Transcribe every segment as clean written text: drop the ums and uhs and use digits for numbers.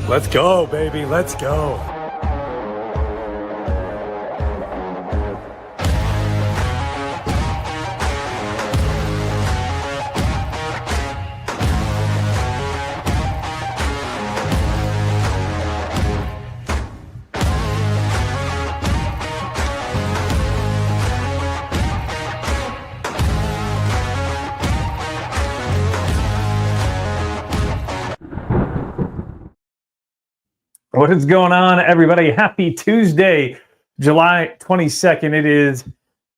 Let's go, baby. Let's go. What is going on, everybody? Happy Tuesday, July 22nd. It is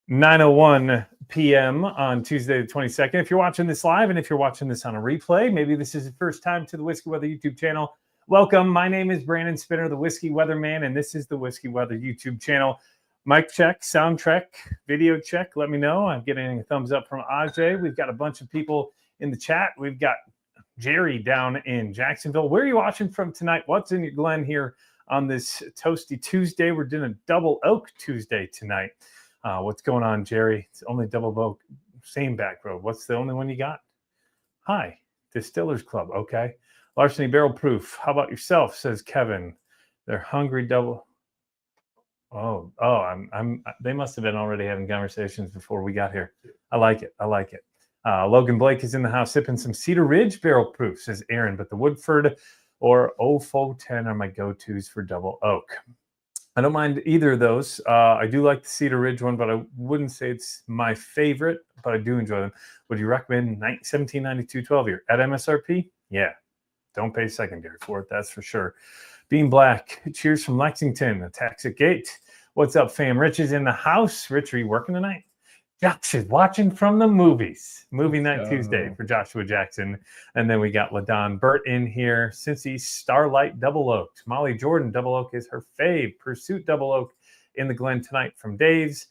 9:01 p.m. on Tuesday the 22nd. If you're watching this live and if you're watching this on a replay, maybe this is your first time to the Whiskey Weather YouTube channel. Welcome. My name is Brandon Spinner, the Whiskey Weatherman, and this is the Whiskey Weather YouTube channel. Mic check, sound check, video check. Let me know. I'm getting a thumbs up from Ajay. We've got a bunch of people in the chat. We've got Jerry down in Jacksonville. Where are you watching from tonight? What's in your glen here on this toasty Tuesday? We're doing a Double Oak Tuesday tonight. What's going on, Jerry? It's only Double Oak, same back road. What's the only one you got? Hi, Distillers Club. Okay. Larceny Barrel Proof. How about yourself? Says Kevin. They're hungry double. They must have been already having conversations before we got here. I like it. I like it. Logan Blake is in the house sipping some Cedar Ridge Barrel Proof, says Aaron, but the Woodford or Ofo 10 are my go-tos for Double Oak. I don't mind either of those. I do like the Cedar Ridge one, but I wouldn't say it's my favorite, but I do enjoy them. Would you recommend 1792 12 year at MSRP? Yeah. Don't pay secondary for it, that's for sure. Being Black, cheers from Lexington, attacks at gate. What's up, fam? Rich is in the house. Rich, are you working tonight? Josh is watching from the movies. Movie Night Tuesday for Joshua Jackson. And then we got LaDon Burt in here. Cincy Starlight Double Oaked. Molly Jordan Double Oak is her fave. Pursuit Double Oak in the Glen tonight from Dave's.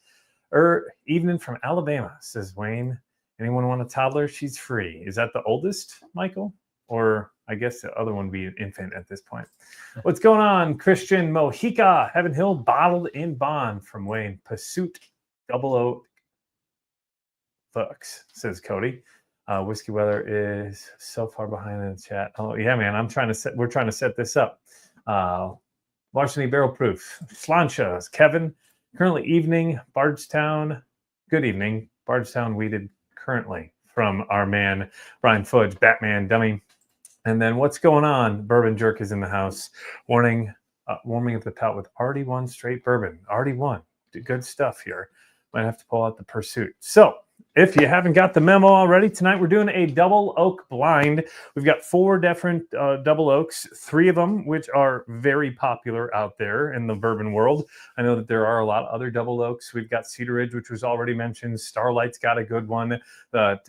Evening from Alabama, says Wayne. Anyone want a toddler? She's free. Is that the oldest, Michael? Or I guess the other one would be an infant at this point. What's going on? Christian Mojica, Heaven Hill Bottled in Bond from Wayne. Pursuit Double Oak. Fucks, says Cody. Whiskey Weather is so far behind in the chat. Oh yeah, man. We're trying to set this up. Larceny Barrel Proof. Slancha, Kevin. Currently evening, Bardstown. Good evening. Bardstown weeded currently from our man Brian Fudge, Batman Dummy. And then what's going on? Bourbon Jerk is in the house. Warming up the palate with RD1 straight bourbon. RD1. Good stuff here. Might have to pull out the Pursuit. So if you haven't got the memo already, tonight we're doing a Double Oak blind. We've got 4 different Double Oaks, 3 of them which are very popular out there in the bourbon world. I know that there are a lot of other Double Oaks. We've got Cedar Ridge, which was already mentioned. Starlight's got a good one. That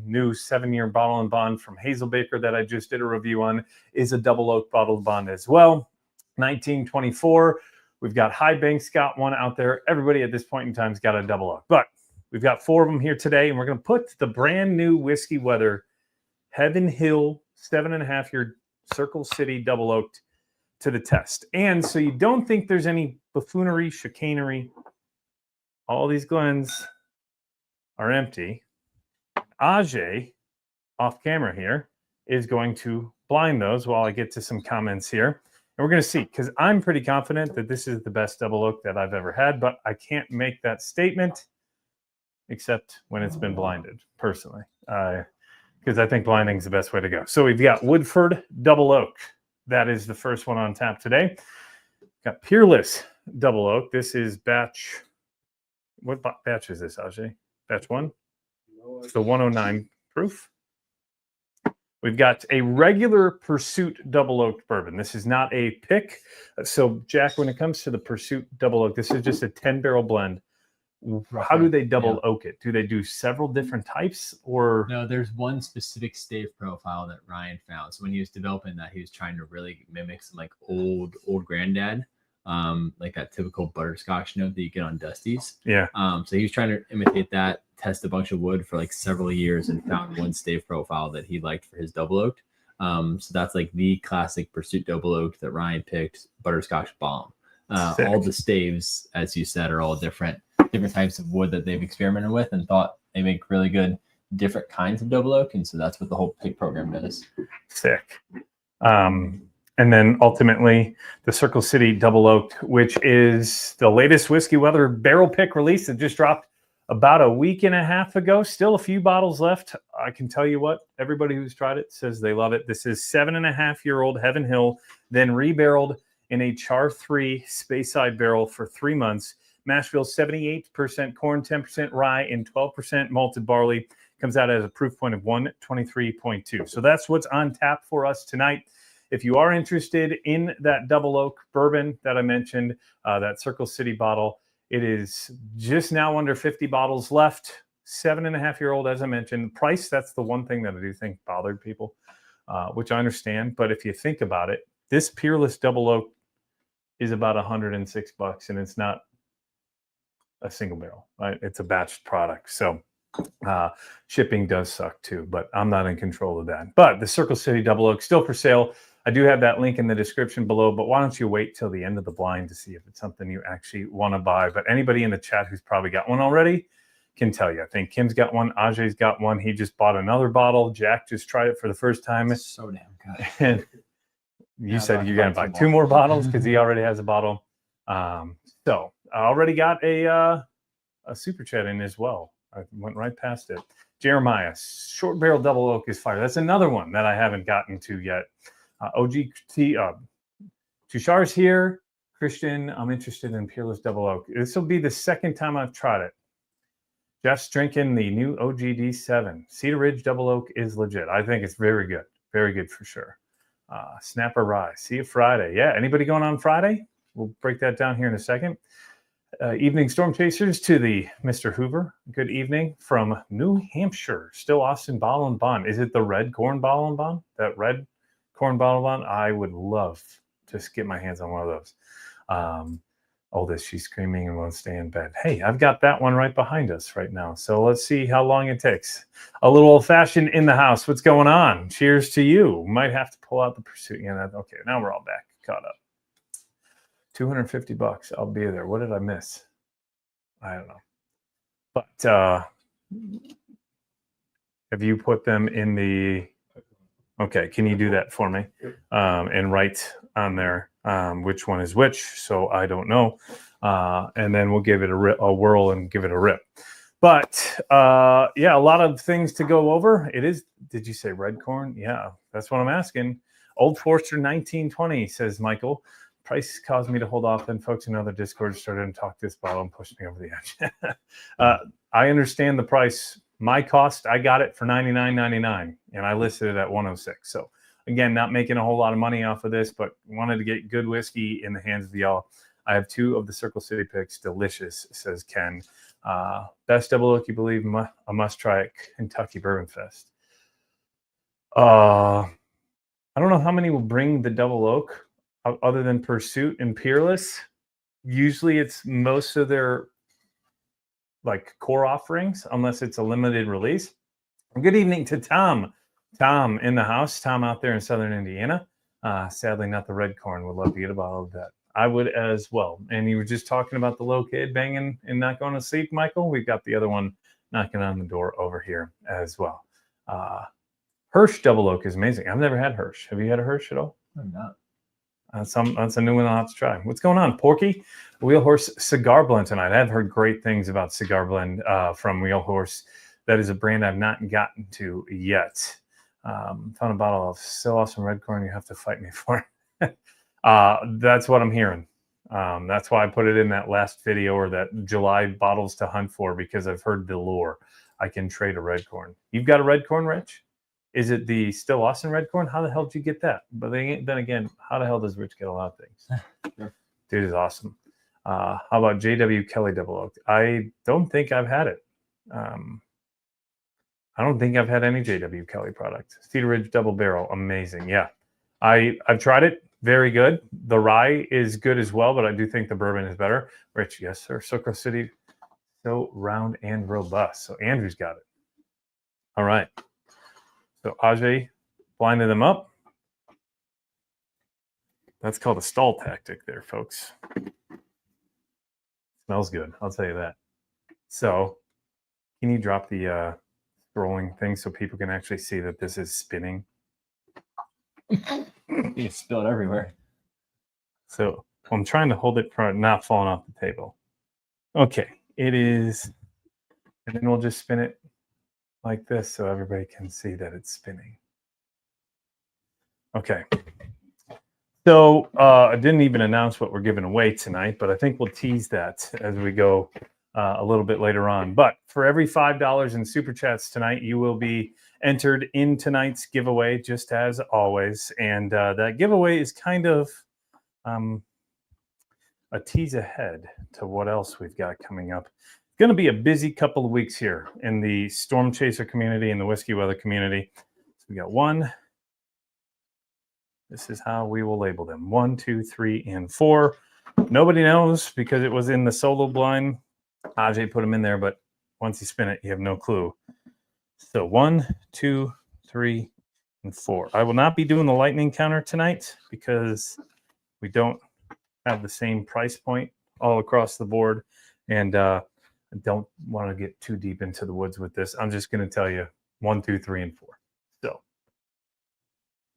new 7-year bottle and bond from Hazelbaker that I just did a review on is a Double Oak bottled bond as well. 1924. We've got High Bank's got one out there. Everybody at this point in time has got a Double Oak. But we've got 4 of them here today, and we're going to put the brand new Whiskey Weather Heaven Hill 7.5-year Circle City Double Oaked to the test. And so you don't think there's any buffoonery, chicanery. All these Glens are empty. Ajay, off camera here, is going to blind those while I get to some comments here. And we're going to see, because I'm pretty confident that this is the best Double Oak that I've ever had, but I can't make that statement except when it's been blinded, personally, because I think blinding is the best way to go. So we've got Woodford Double Oak. That is the first one on tap today. Got Peerless Double Oak. This is batch. What batch is this, Ajay? Batch 1? It's the 109 proof. We've got a regular Pursuit Double Oaked bourbon. This is not a pick. So, Jack, when it comes to the Pursuit Double Oak, this is just a 10-barrel blend. How do they double oak it? Do they do several different types, or no? There's one specific stave profile that Ryan found. So when he was developing that, he was trying to really mimic some like old granddad, like that typical butterscotch note that you get on Dusty's. Yeah. So he was trying to imitate that, test a bunch of wood for like several years, and found one stave profile that he liked for his double oaked. So that's like the classic Pursuit Double Oaked that Ryan picked, butterscotch bomb. All the staves, as you said, are all different types of wood that they've experimented with and thought they make really good different kinds of double oak, and so that's what the whole pick program does. Sick. And then ultimately the Circle City Double Oaked, which is the latest Whiskey Weather barrel pick release that just dropped about a week and a half ago. Still a few bottles left. I can tell you what, everybody who's tried it says they love it. This is 7.5-year-old Heaven Hill, then rebarreled in a Char 3 Speyside barrel for 3 months. Mash bill 78% corn, 10% rye, and 12% malted barley. Comes out as a proof point of 123.2. So that's what's on tap for us tonight. If you are interested in that Double Oak bourbon that I mentioned, that Circle City bottle, it is just now under 50 bottles left. 7.5-year-old, as I mentioned. Price, that's the one thing that I do think bothered people, which I understand. But if you think about it, this Peerless Double Oak is about $106, and it's not a single barrel, right? It's a batched product. So shipping does suck too, but I'm not in control of that. But the Circle City Double Oak still for sale. I do have that link in the description below, but why don't you wait till the end of the blind to see if it's something you actually want to buy. But anybody in the chat who's probably got one already can tell you. I think Kim's got one. Ajay's got one. He just bought another bottle. Jack just tried it for the first time. It's so damn good. And you said you're going to buy 2 more bottles because he already has a bottle. So I already got a super chat in as well. I went right past it. Jeremiah, Short Barrel Double Oak is fire. That's another one that I haven't gotten to yet. Tushar's here. Christian, I'm interested in Peerless Double Oak. This will be the second time I've tried it. Jeff's drinking the new OGD7. Cedar Ridge Double Oak is legit. I think it's very good. Very good for sure. Snapper Rye. See you Friday. Yeah, anybody going on Friday? We'll break that down here in a second. Evening Storm Chasers to the Mr. Hoover. Good evening from New Hampshire. Still Austin Bottle and Bond. Is it the red corn bottle and bond? That red corn bottle bond? I would love to get my hands on one of those. Oldest, she's screaming and won't stay in bed. Hey, I've got that one right behind us right now. So let's see how long it takes. A little old fashioned in the house. What's going on? Cheers to you. Might have to pull out the pursuit. Yeah, okay, now we're all back caught up. $250. I'll be there. What did I miss? I don't know. But have you put them in the... Okay, can you do that for me? And write on there which one is which, so I don't know. And then we'll give it a whirl and give it a rip. But yeah, a lot of things to go over. It is, did you say red corn? Yeah, that's what I'm asking. Old Forester 1920, says Michael. Price caused me to hold off, and folks in other Discord started to talk this bottle and pushed me over the edge. I understand the price. My cost, I got it for $99.99, and I listed it at $106. So again, not making a whole lot of money off of this, but wanted to get good whiskey in the hands of y'all. I have 2 of the Circle City picks. Delicious, says Ken. Best Double Oak, you believe? A must try at Kentucky Bourbon Fest. I don't know how many will bring the Double Oak other than Pursuit and Peerless. Usually it's most of their like core offerings, unless it's a limited release. Good evening to Tom. Tom in the house. Tom out there in Southern Indiana. Sadly, not the red corn. Would love to get a bottle of that. I would as well. And you were just talking about the low kid banging and not going to sleep, Michael. We've got the other one knocking on the door over here as well. Hirsch Double Oak is amazing. I've never had Hirsch. Have you had a Hirsch at all? I'm not. That's a new one I'll have to try. What's going on, Porky? Wheelhorse Cigar Blend tonight. I've heard great things about Cigar Blend from Wheelhorse. That is a brand I've not gotten to yet. Found a bottle of So Awesome Red Corn you have to fight me for. That's what I'm hearing. That's why I put it in that last video, or that July bottles to hunt for, because I've heard the lore. I can trade a red corn. You've got a red corn, Rich? Is it the Still Austin red corn? How the hell did you get that? But then again, how the hell does Rich get a lot of things? Sure. Dude is awesome. How about JW Kelly Double Oak? I don't think I've had it. I don't think I've had any JW Kelly product. Cedar Ridge Double Barrel, amazing. Yeah, I've tried it. Very good. The rye is good as well, but I do think the bourbon is better. Rich, yes, sir. Circle City, so round and robust. So Andrew's got it. All right. So Ajay blinded them up. That's called a stall tactic there, folks. Smells good, I'll tell you that. So can you drop the scrolling thing so people can actually see that this is spinning? You spill it everywhere. So I'm trying to hold it for not falling off the table. Okay, it is, and then we'll just spin it like this so everybody can see that it's spinning. Okay. So I didn't even announce what we're giving away tonight, but I think we'll tease that as we go a little bit later on. But for every $5 in Super Chats tonight, you will be entered in tonight's giveaway, just as always. And that giveaway is kind of a tease ahead to what else we've got coming up. It's going to be a busy couple of weeks here in the Storm Chaser community and the Whiskey Weather community. So we got 1. This is how we will label them. 1, 2, 3, and 4. Nobody knows because it was in the solo blind. Ajay put them in there, but once you spin it, you have no clue. So 1, 2, 3, and 4. I will not be doing the lightning counter tonight because we don't have the same price point all across the board. And I don't want to get too deep into the woods with this. I'm just going to tell you 1, 2, 3, and 4. So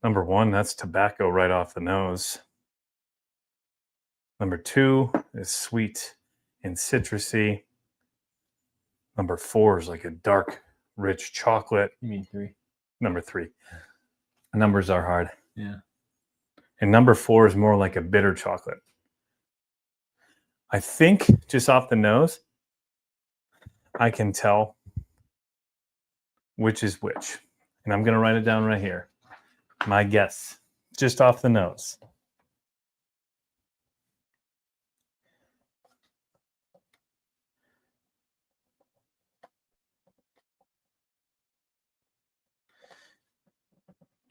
number 1, that's tobacco right off the nose. Number 2 is sweet and citrusy. Number 4 is like a dark, rich chocolate. You mean 3? Number 3. Numbers are hard. Yeah. And number 4 is more like a bitter chocolate. I think just off the nose, I can tell which is which. And I'm going to write it down right here. My guess, just off the nose.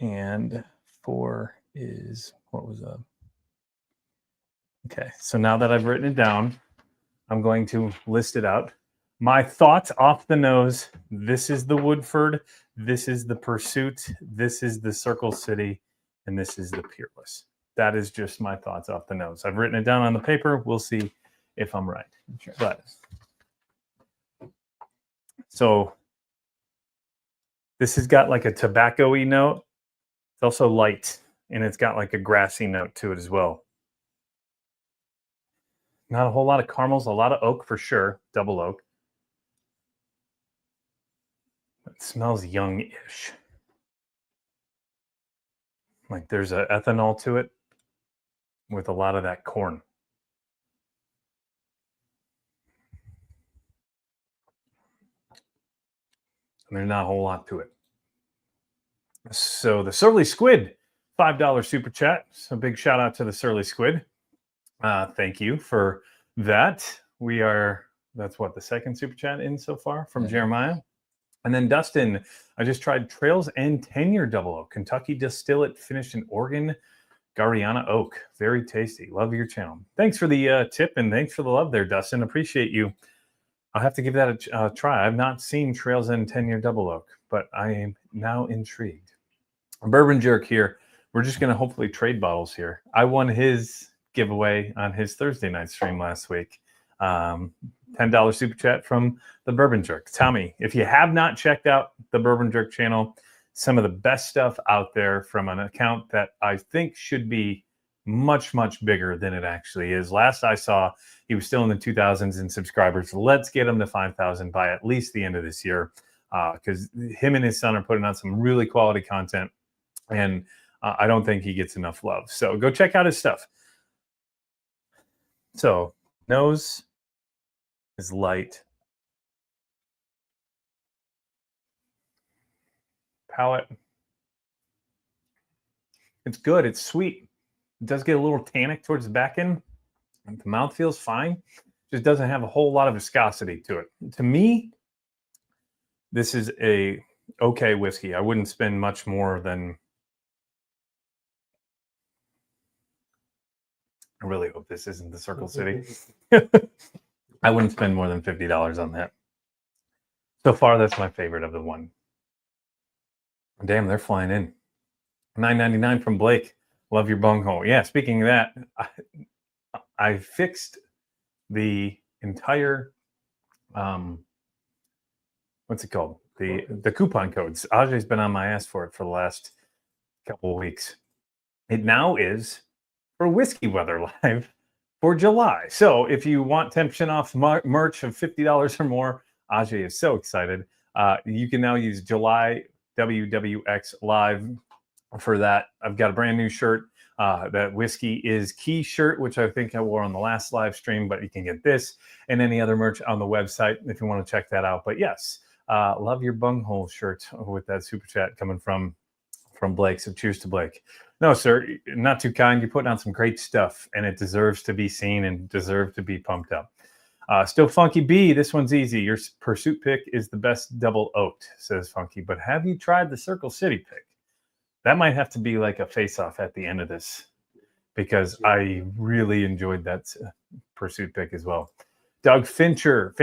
And 4 is, what was up? Okay, so now that I've written it down, I'm going to list it out. My thoughts off the nose, this is the Woodford, this is the Pursuit, this is the Circle City, and this is the Peerless. That is just my thoughts off the nose. I've written it down on the paper. We'll see if I'm right. Sure. But so this has got like a tobacco-y note. It's also light, and it's got like a grassy note to it as well. Not a whole lot of caramels, a lot of oak for sure, double oak. It smells young-ish. Like there's an ethanol to it with a lot of that corn. And there's not a whole lot to it. So the Surly Squid, $5 super chat. So big shout out to the Surly Squid. Thank you for that. That's what, the second super chat in so far from Jeremiah. And then Dustin, I just tried Trails and 10-year double oak, Kentucky distillate finished in Oregon, Gariana oak. Very tasty. Love your channel. Thanks for the tip and thanks for the love there, Dustin. Appreciate you. I'll have to give that a try. I've not seen Trails and 10-year double oak, but I am now intrigued. Bourbon Jerk here. We're just going to hopefully trade bottles here. I won his giveaway on his Thursday night stream last week. $10 super chat from the Bourbon Jerk. Tommy, if you have not checked out the Bourbon Jerk channel, some of the best stuff out there from an account that I think should be much, much bigger than it actually is. Last I saw, he was still in the 2000s in subscribers. Let's get him to 5,000 by at least the end of this year, because him and his son are putting out some really quality content, and I don't think he gets enough love. So go check out his stuff. So nose is light. Palate. It's good. It's sweet. It does get a little tannic towards the back end. The mouth feels fine. Just doesn't have a whole lot of viscosity to it. To me, this is a okay whiskey. I wouldn't spend much more than... I really hope this isn't the Circle City. I wouldn't spend more than $50 on that. So far, that's my favorite of the one. Damn, they're flying in. $9.99 from Blake. Love your bunghole. Yeah, speaking of that, I fixed the entire, what's it called? The coupon codes. Ajay's been on my ass for it for the last couple of weeks. it now is for Whiskey Weather Live for July. So if you want 10% off merch of $50 or more, Ajay is so excited. You can now use July WWX Live for that. I've got a brand new shirt. That Whiskey is Key shirt, which I think I wore on the last live stream, but you can get this and any other merch on the website if you want to check that out. But yes, love your bunghole shirt with that super chat coming from Blake. So cheers to Blake. No, sir, not too kind. You're putting on some great stuff, and it deserves to be seen and deserves to be pumped up. Still Funky B, this one's easy. Your pursuit pick is the best double oaked, says Funky. But have you tried the Circle City pick? That might have to be like a face-off at the end of this, because I really enjoyed that pursuit pick as well. Doug Fancher with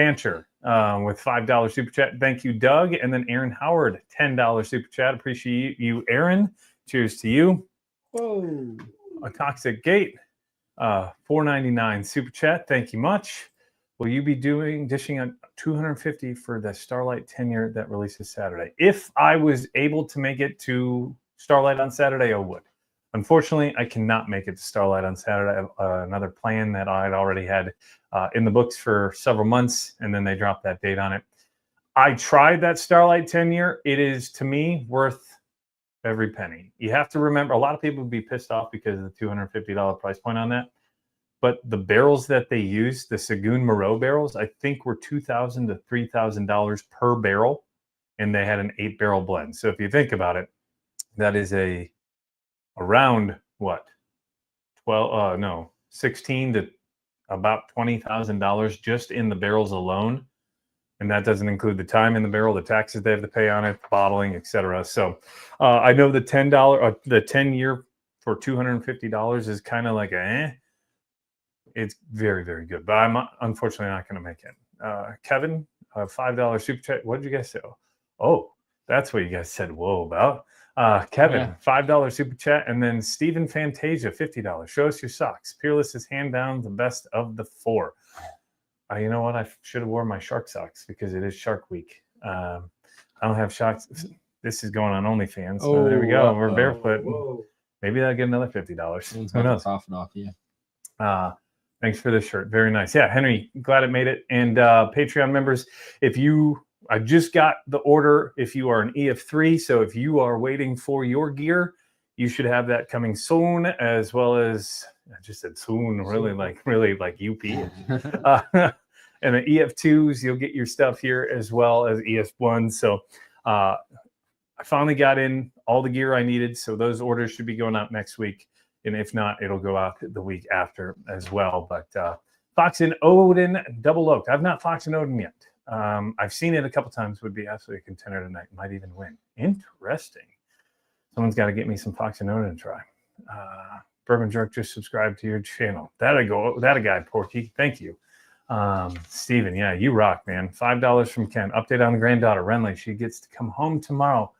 $5 super chat. Thank you, Doug. And then Aaron Howard, $10 super chat. Appreciate you, Aaron. Cheers to you. Whoa. A Toxic Gate, $4.99 super chat. Thank you much. Will you be dishing on $250 for the Starlight 10-year that releases Saturday? If I was able to make it to Starlight on Saturday, I would. Unfortunately, I cannot make it to Starlight on Saturday. I have another plan that I'd already had in the books for several months, and then they dropped that date on it. I tried that Starlight 10-year. It is, to me, worth every penny. You have to remember, a lot of people would be pissed off because of the $250 price point on that. But the barrels that they use, the Sagoon Moreau barrels, I think were $2,000 to $3,000 per barrel, and they had an 8-barrel blend. So if you think about it, that is around what? 16 to about $20,000 just in the barrels alone. And that doesn't include the time in the barrel, the taxes they have to pay on it, bottling, etc. So I know the the 10-year for $250 is kind of like it's very, very good, but I'm unfortunately not going to make it. Kevin, $5 super chat. What did you guys say? Oh, that's what you guys said whoa about. Kevin, $5 super chat. And then Stephen Fantasia, $50. Show us your socks. Peerless is hand down the best of the 4. You know what? I should have worn my shark socks because it is Shark Week. I don't have sharks. This is going on OnlyFans. So there we go. We're barefoot. Whoa. Maybe I'll get another $50. Who knows? Off, yeah. Thanks for this shirt. Very nice. Yeah, Henry, glad it made it. And Patreon members, I just got the order if you are an EF3. So if you are waiting for your gear, you should have that coming soon, as well as, I just said soon, really like UP. And the EF2s, you'll get your stuff here as well as EF1s. So I finally got in all the gear I needed. So those orders should be going out next week. And if not, it'll go out the week after as well. But Fox and Odin Double Oaked. I've not Fox and Odin yet. I've seen it a couple times. Would be absolutely a contender tonight. Might even win. Interesting. Someone's got to get me some Fox and Odin to try. Bourbon Jerk just subscribed to your channel. That a guy, Porky. Thank you. Steven, yeah, you rock, man. $5 from Ken. Update on the granddaughter, Renly. She gets to come home tomorrow.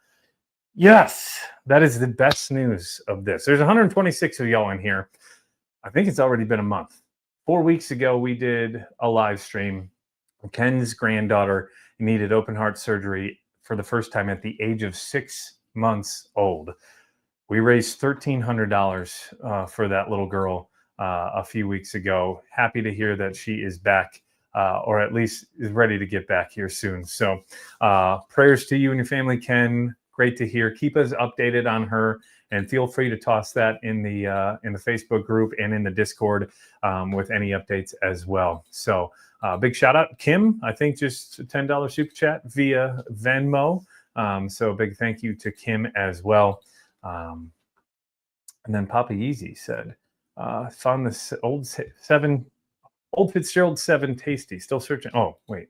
Yes, that is the best news of this. There's 126 of y'all in here. I think it's already been a month. 4 weeks ago, we did a live stream. Ken's granddaughter needed open heart surgery for the first time at the age of 6 months old. We raised $1,300 for that little girl a few weeks ago. Happy to hear that she is back, or at least is ready to get back here soon. So prayers to you and your family, Ken. Great to hear. Keep us updated on her, and feel free to toss that in the Facebook group and in the Discord with any updates as well. So big shout out, Kim. I think just a $10 super chat via Venmo. So big thank you to Kim as well. And then Papa Yeezy said, found this old Fitzgerald 7 tasty. Still searching. Oh, wait.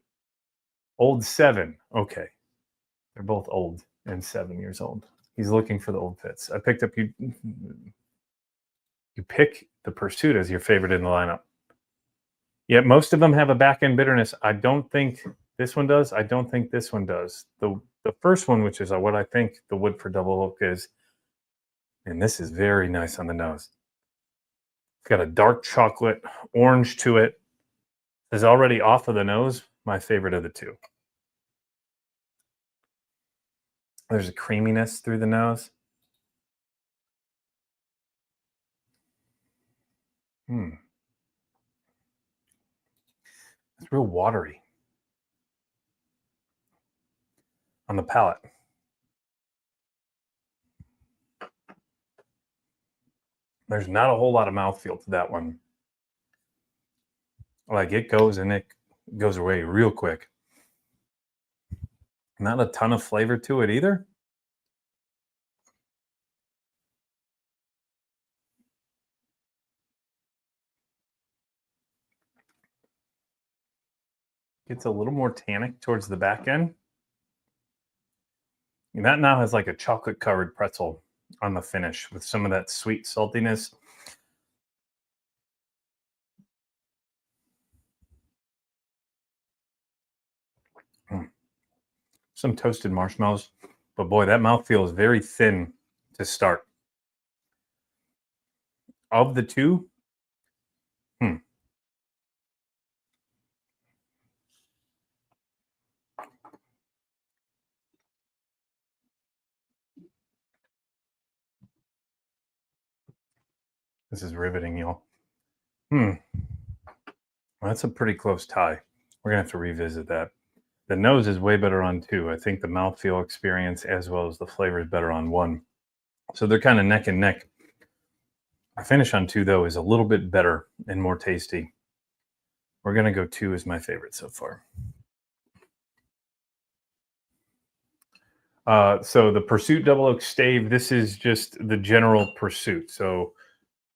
Old 7. Okay. They're both old and 7 years old. He's looking for the old Fitz. I picked up you pick the Pursuit as your favorite in the lineup. Yeah, most of them have a back end bitterness. I don't think this one does. I don't think this one does. The first one, which is what I think the Woodford Double Oak is, and this is very nice on the nose. It's got a dark chocolate orange to it. It's already off of the nose. My favorite of the two. There's a creaminess through the nose. It's real watery on the palate. There's not a whole lot of mouthfeel to that one. Like it goes and it goes away real quick. Not a ton of flavor to it either. Gets a little more tannic towards the back end. And that now has like a chocolate covered pretzel on the finish with some of that sweet saltiness. Some toasted marshmallows, but boy, that mouthfeel is very thin to start. Of the two, this is riveting, y'all. Well, that's a pretty close tie. We're gonna have to revisit that. The nose is way better on 2. I think the mouthfeel experience as well as the flavor is better on 1. So they're kind of neck and neck. The finish on 2, though, is a little bit better and more tasty. We're going to go 2 as my favorite so far. So the Pursuit Double Oak Stave, this is just the general Pursuit. So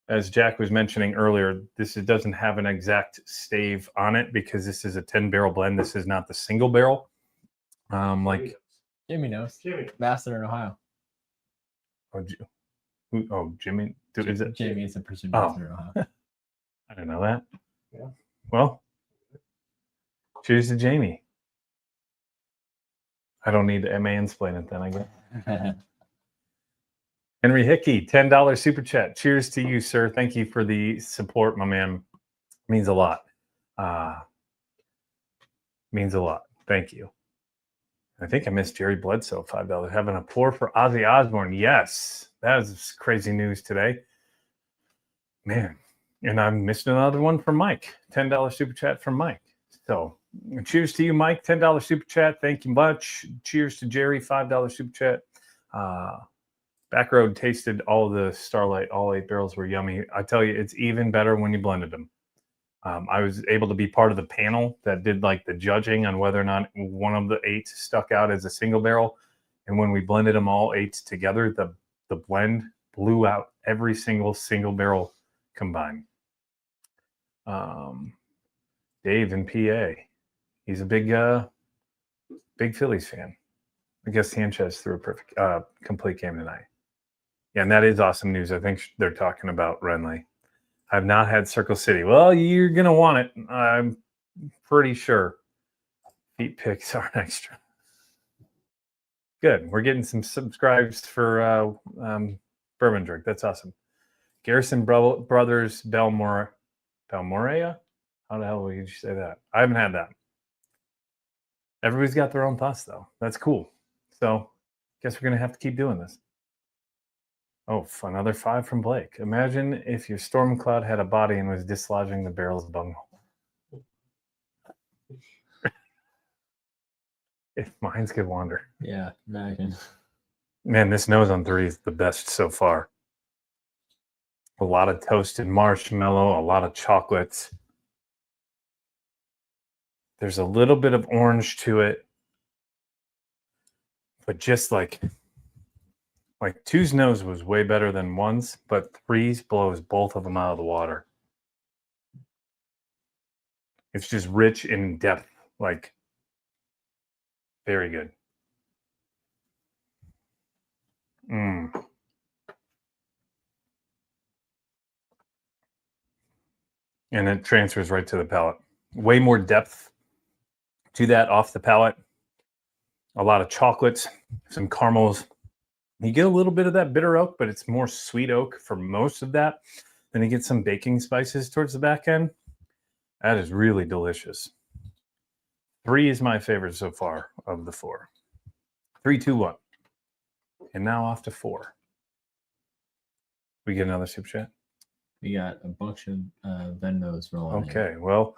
as Jack was mentioning earlier, this doesn't have an exact stave on it because this is a 10-barrel blend. This is not the single barrel. Like Jimmy knows. Jimmy, master in Ohio. Jimmy. Is it Jamie? Is a Pursuit master in Ohio. I didn't know that. Yeah. Well, cheers to Jamie. I don't need to mansplain it then, I guess. Henry Hickey, $10 super chat. Cheers to you, sir. Thank you for the support, my man. Means a lot. Means a lot. Thank you. I think I missed Jerry Bledsoe, $5. Having a pour for Ozzy Osbourne. Yes, that is crazy news today. Man, and I missed another one from Mike. $10 super chat from Mike. So cheers to you, Mike. $10 super chat. Thank you much. Cheers to Jerry, $5 super chat. Backroad tasted all the Starlight. All 8 barrels were yummy. I tell you, it's even better when you blended them. I was able to be part of the panel that did like the judging on whether or not one of the 8 stuck out as a single barrel. And when we blended them all 8 together, the blend blew out every single barrel combined. Dave in PA, he's a big Phillies fan. I guess Sanchez threw a perfect, complete game tonight. Yeah, and that is awesome news. I think they're talking about Renly. I've not had Circle City. Well, you're going to want it. I'm pretty sure. Feet picks are extra. Good. We're getting some subscribes for Bourbon Drink. That's awesome. Garrison Brothers Balmorea? How the hell would you say that? I haven't had that. Everybody's got their own thoughts, though. That's cool. So guess we're going to have to keep doing this. Oh, another 5 from Blake. Imagine if your storm cloud had a body and was dislodging the barrel's bunghole. If minds could wander. Yeah, imagine. Man, this nose on 3 is the best so far. A lot of toasted marshmallow, a lot of chocolates. There's a little bit of orange to it. But just like 2's nose was way better than 1's, but 3's blows both of them out of the water. It's just rich in depth, like very good. And it transfers right to the palate. Way more depth to that off the palate. A lot of chocolates, some caramels. You get a little bit of that bitter oak, but it's more sweet oak for most of that. Then you get some baking spices towards the back end. That is really delicious. 3 is my favorite so far of the 4. 3, 2, 1. And now off to 4. We get another super chat. We got a bunch of Venmos rolling in. Okay, well,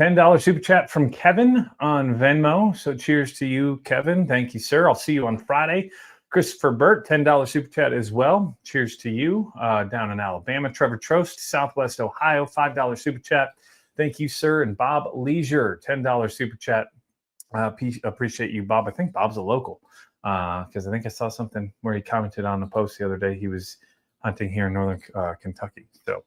$10 super chat from Kevin on Venmo. So cheers to you, Kevin. Thank you, sir. I'll see you on Friday. Christopher Burt, $10 super chat as well. Cheers to you down in Alabama. Trevor Trost, Southwest Ohio, $5 super chat. Thank you, sir. And Bob Leisure, $10 super chat. Appreciate you, Bob. I think Bob's a local because I think I saw something where he commented on the post the other day. He was hunting here in Northern Kentucky. So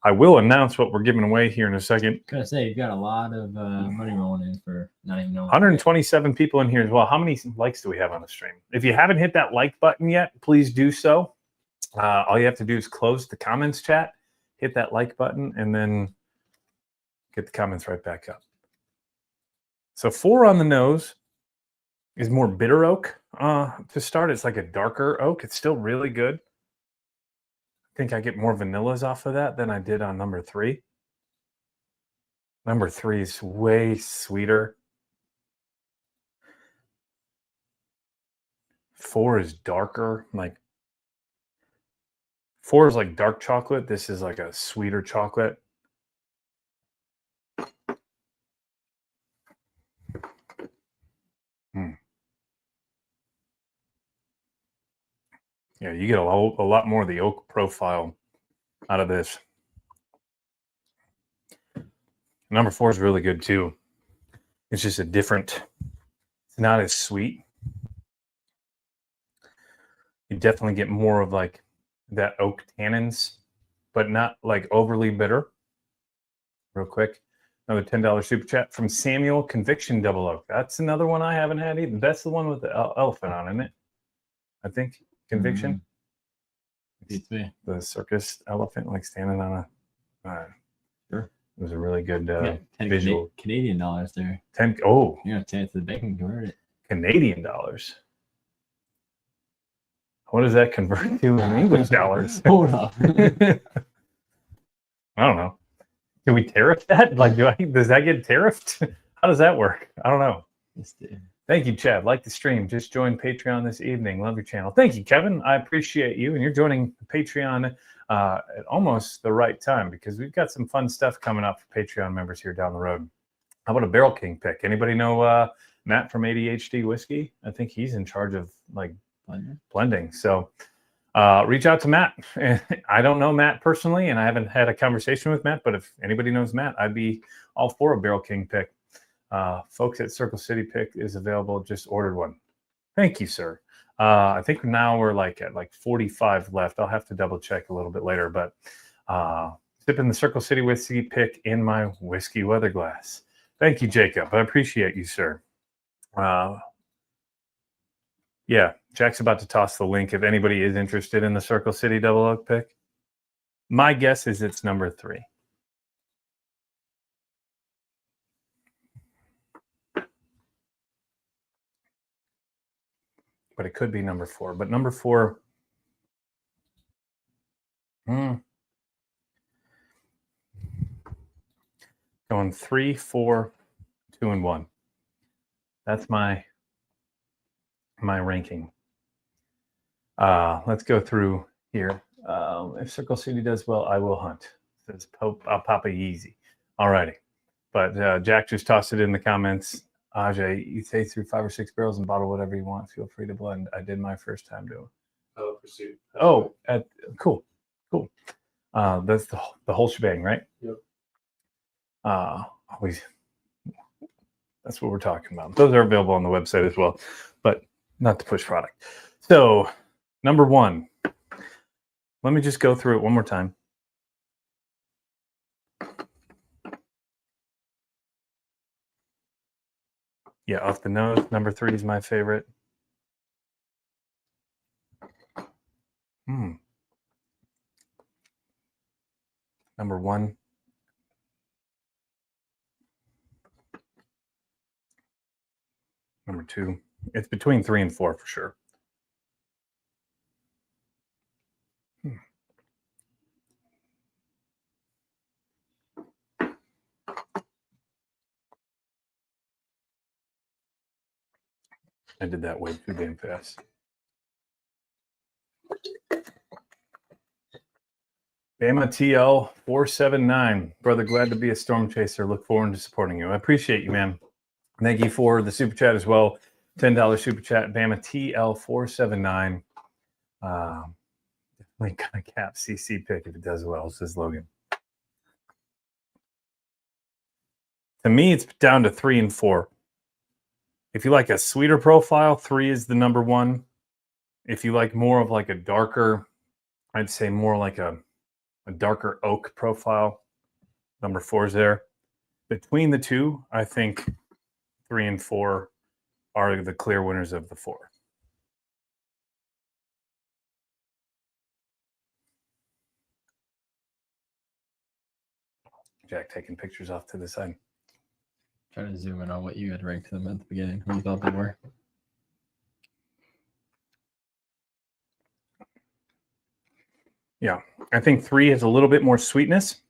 I will announce what we're giving away here in a second. I was gonna say you've got a lot of money rolling in for not even knowing. 127 people in here as well. How many likes do we have on the stream? If you haven't hit that like button yet, please do so. All you have to do is close the comments chat, hit that like button, and then get the comments right back up. So 4 on the nose is more bitter oak. To start, it's like a darker oak. It's still really good. I think I get more vanillas off of that than I did on number 3. Number 3 is way sweeter. 4 is darker. Like 4 is like dark chocolate. This is like a sweeter chocolate. Yeah, you get a lot more of the oak profile out of this. Number 4 is really good too. It's just a different, it's not as sweet. You definitely get more of like that oak tannins, but not like overly bitter. Real quick, another $10 super chat from Samuel, Conviction Double Oak. That's another one I haven't had either. That's the one with the elephant on, isn't it? I think Conviction. The circus elephant like standing on a. Sure. It was a really good 10 visual. Canadian dollars there. 10. Oh, You're gonna take it to the bank and convert it. Canadian dollars. What does that convert to in English dollars? Hold up. I don't know. Can we tariff that? Like, does that get tariffed? How does that work? I don't know. Thank you, Chad. Like the stream. Just joined Patreon this evening. Love your channel. Thank you, Kevin. I appreciate you. And you're joining Patreon at almost the right time because we've got some fun stuff coming up for Patreon members here down the road. How about a Barrel King pick? Anybody know Matt from ADHD Whiskey? I think he's in charge of like blending. So reach out to Matt. I don't know Matt personally, and I haven't had a conversation with Matt, but if anybody knows Matt, I'd be all for a Barrel King pick. Folks at Circle City Pick is available. Just ordered one. Thank you, sir. I think now we're like at like 45 left. I'll have to double check a little bit later, but sipping the Circle City Whiskey Pick in my whiskey weather glass. Thank you, Jacob. I appreciate you, sir. Yeah, Jack's about to toss the link if anybody is interested in the Circle City Double Oak pick. My guess is it's number 3. But it could be number 4. But number 4, going 3, 4, 2, and 1. That's my ranking. Let's go through here. If Circle City does well, I will hunt. Says Papa Yeezy. All righty. But Jack just tossed it in the comments. Ajay, you take through 5 or 6 barrels and bottle whatever you want. Feel free to blend. I did my first time doing. Pursuit. Oh, cool. That's the whole shebang, right? Yep. That's what we're talking about. Those are available on the website as well, but not to push product. So, number 1. Let me just go through it one more time. Yeah, off the nose, number 3 is my favorite. Number 1. Number 2. It's between 3 and 4 for sure. I did that way too damn fast. Bama TL 479. Brother, glad to be a storm chaser. Look forward to supporting you. I appreciate you, man. Thank you for the super chat as well. $10 super chat. Bama TL 479. Definitely gonna cap CC pick if it does well, says Logan. To me, it's down to 3 and 4. If you like a sweeter profile, 3 is the number 1. If you like more of like a darker, I'd say more like a darker oak profile, number 4 is there. Between the two, I think 3 and 4 are the clear winners of the 4. Jack taking pictures off to the side. Trying to zoom in on what you had ranked them at the beginning. What you thought they were. Yeah, I think 3 has a little bit more sweetness.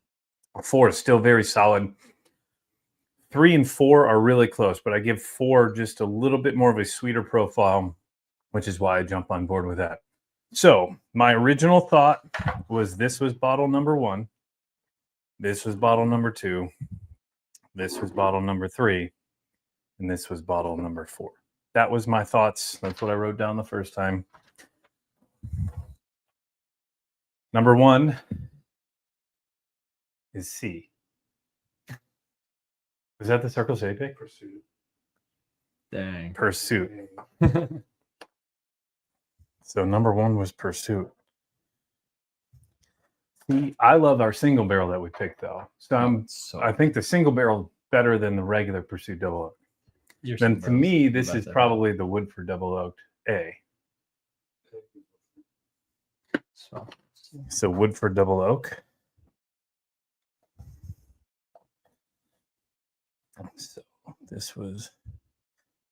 4 is still very solid. 3 and 4 are really close, but I give 4 just a little bit more of a sweeter profile, which is why I jump on board with that. So my original thought was this was bottle number 1. This was bottle number 2. This was bottle number 3. And this was bottle number 4. That was my thoughts. That's what I wrote down the first time. Number 1 is C. Was that the Circle City pick? Pursuit. Dang. Pursuit. So number 1 was Pursuit. See, I love our single barrel that we picked, though. So I think the single barrel better than the regular Pursuit Double Oak. Then to me, this is probably the Woodford Double Oaked A. So Woodford Double Oak. So this was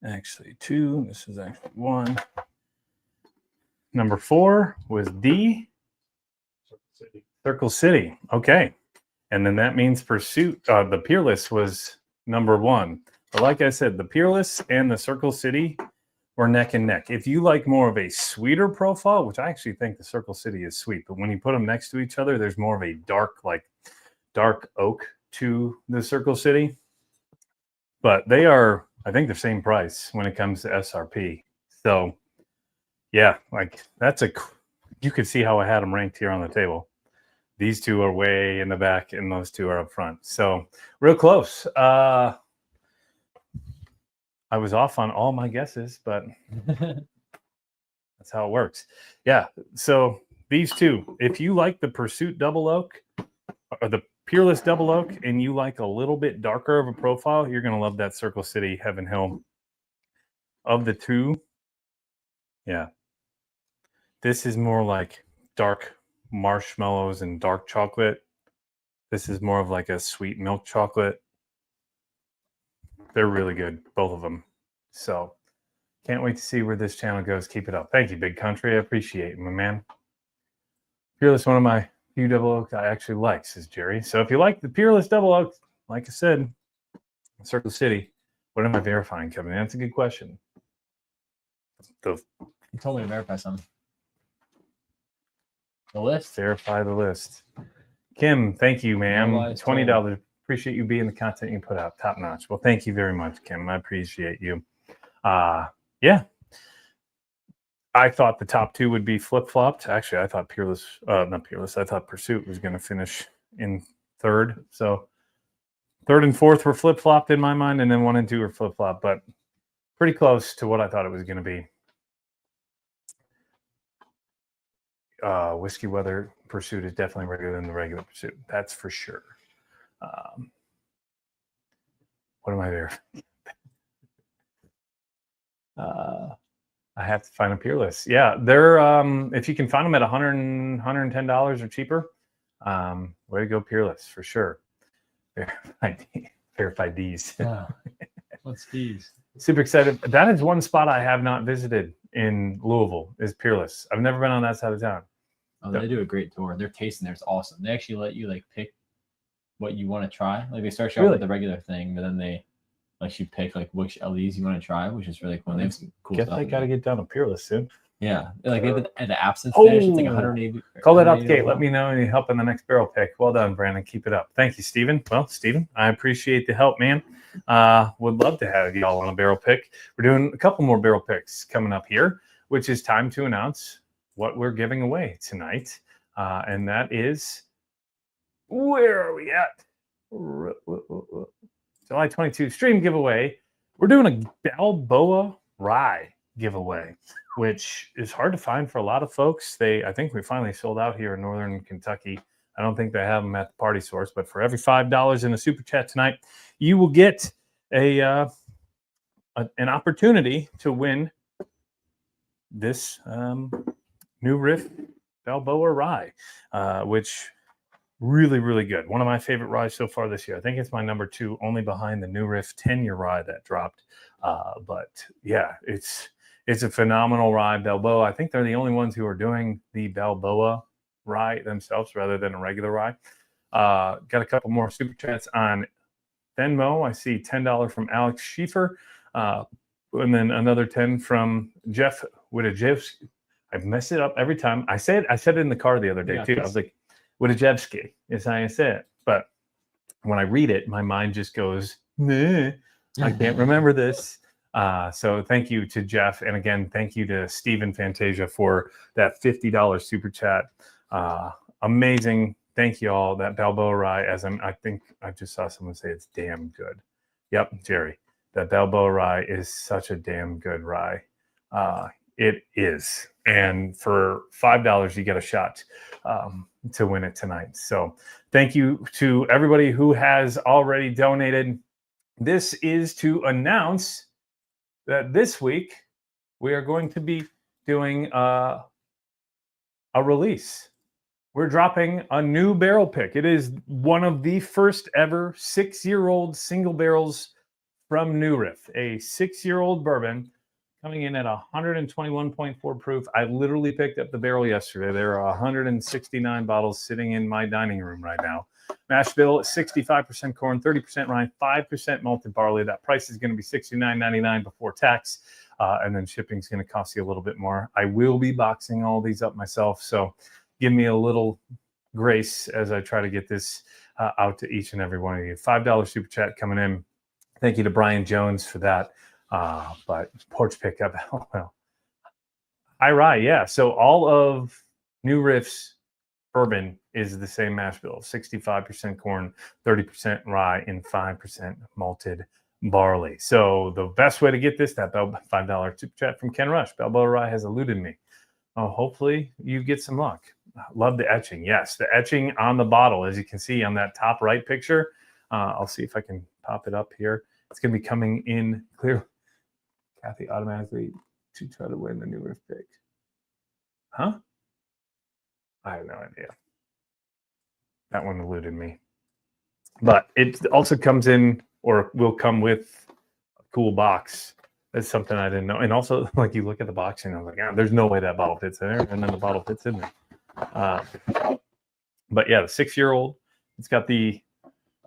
actually 2. This was actually 1. Number 4 was D. Circle City. Okay. And then that means Pursuit, the Peerless was number 1. But like I said, the Peerless and the Circle City were neck and neck. If you like more of a sweeter profile, which I actually think the Circle City is sweet, but when you put them next to each other, there's more of a dark oak to the Circle City. But they are, I think, the same price when it comes to SRP. So, yeah, like you could see how I had them ranked here on the table. These 2 are way in the back, and those 2 are up front. So, real close. I was off on all my guesses, but that's how it works. Yeah, so these 2, if you like the Pursuit Double Oak or the Peerless Double Oak and you like a little bit darker of a profile, you're going to love that Circle City Heaven Hill. Of the 2, yeah, this is more like dark marshmallows and dark chocolate. This is more of like a sweet milk chocolate. They're really good, both of them. So can't wait to see where this channel goes. Keep it up. Thank you, Big Country. I appreciate it, my man. Peerless, one of my few Double Oaks I actually like, says Jerry. So if you like the Peerless Double Oak, like I said, Circle City, what am I verifying, Kevin? That's a good question. You told me to verify something. The list? Verify the list. Kim, thank you, ma'am. $20. Appreciate you being the content you put out. Top notch. Well, thank you very much, Kim. I appreciate you. Yeah. I thought the top 2 would be flip-flopped. Actually, I thought not Peerless. I thought Pursuit was going to finish in 3rd. So 3rd and 4th were flip-flopped in my mind, and then 1 and 2 were flip-flopped, but pretty close to what I thought it was going to be. Whiskey Weather Pursuit is definitely regular than the regular Pursuit. That's for sure. What am I there? I have to find a Peerless. Yeah, they're if you can find them at $110 or cheaper, way to go, Peerless, for sure. Verified D's. Wow. What's these? Super excited. That is one spot I have not visited in Louisville, is Peerless. I've never been on that side of town. Oh, they do a great tour. Their tasting there is awesome. They actually let you like pick what you want to try. Like they start you off with the regular thing, but then they let you pick like which LEs you want to try, which is really cool. They have some cool Guess stuff. I got to get down to Peerless soon. Yeah, like the absence finish, it's like Oh, 180. call that out the 180 gate. Let me know any help in the next barrel pick. Well done, Brandon. Keep it up. Thank you, Steven. Well, Steven, I appreciate the help, man. Would love to have y'all on a barrel pick. We're doing a couple more barrel picks coming up here, which is time to announce what we're giving away tonight. And that is, where are we at? July 22 stream giveaway. We're doing a Balboa rye giveaway, which is hard to find for a lot of folks. I think we finally sold out here in Northern Kentucky. I don't think they have them at the party source, but for every $5 in a super chat tonight, you will get an opportunity to win this new Riff Balboa rye, which really, really good. One of my favorite ryes so far this year. I think it's my number 2, only behind the new Riff 10-year rye that dropped. But yeah, it's a phenomenal rye. Balboa, I think they're the only ones who are doing the Balboa rye themselves rather than a regular rye. Got a couple more super chats on Venmo. I see $10 from Alex Schiefer, and then another 10 from Jeff Widajewski. I mess it up every time. I said it in the car the other day too. I was like, Widajewski is how I say it. But when I read it, my mind just goes, nah, I can't remember this. So thank you to Jeff. And again, thank you to Steven Fantasia for that $50 super chat. Amazing. Thank you all. That Balboa rye, I think I just saw someone say it's damn good. Yep, Jerry. That Balboa rye is such a damn good rye. It is. And for $5, you get a shot to win it tonight. So thank you to everybody who has already donated. This is to announce that this week we are going to be doing a release. We're dropping a new barrel pick. It is one of the first ever 6-year-old single barrels from New Riff, a 6-year-old bourbon coming in at 121.4 proof. I literally picked up the barrel yesterday. There are 169 bottles sitting in my dining room right now. Mash bill, 65% corn, 30% rye, 5% malted barley. That price is going to be $69.99 before tax, and then shipping is going to cost you a little bit more. I will be boxing all these up myself, so give me a little grace as I try to get this out to each and every one of you. $5 super chat coming in. Thank you to Brian Jones for that. But porch pickup, well, high rye, yeah. So all of New Riff's bourbon is the same mash bill: 65% corn, 30% rye, and 5% malted barley. So the best way to get this, that $5 super chat from Ken Rush. Balboa rye has eluded me. Oh, hopefully you get some luck. Love the etching. Yes, the etching on the bottle, as you can see on that top right picture. I'll see if I can pop it up here. It's going to be coming in clear. Kathy automatically to try to win the new Riff pick. Huh? I have no idea. That one eluded me. But it also comes in, or will come with, a cool box. That's something I didn't know. And also, like, you look at the box and I was like, there's no way that bottle fits in there. And then the bottle fits in there. But yeah, the 6-year-old,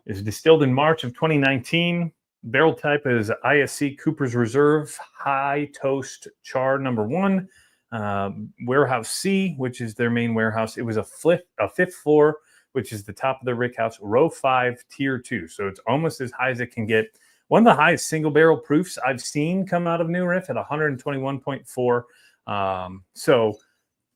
is distilled in March of 2019. Barrel type is ISC Cooper's Reserve High Toast Char #1. Warehouse C, which is their main warehouse. It was a fifth floor, which is the top of the rick house, row 5, tier 2. So it's almost as high as it can get. One of the highest single barrel proofs I've seen come out of New Riff at 121.4. So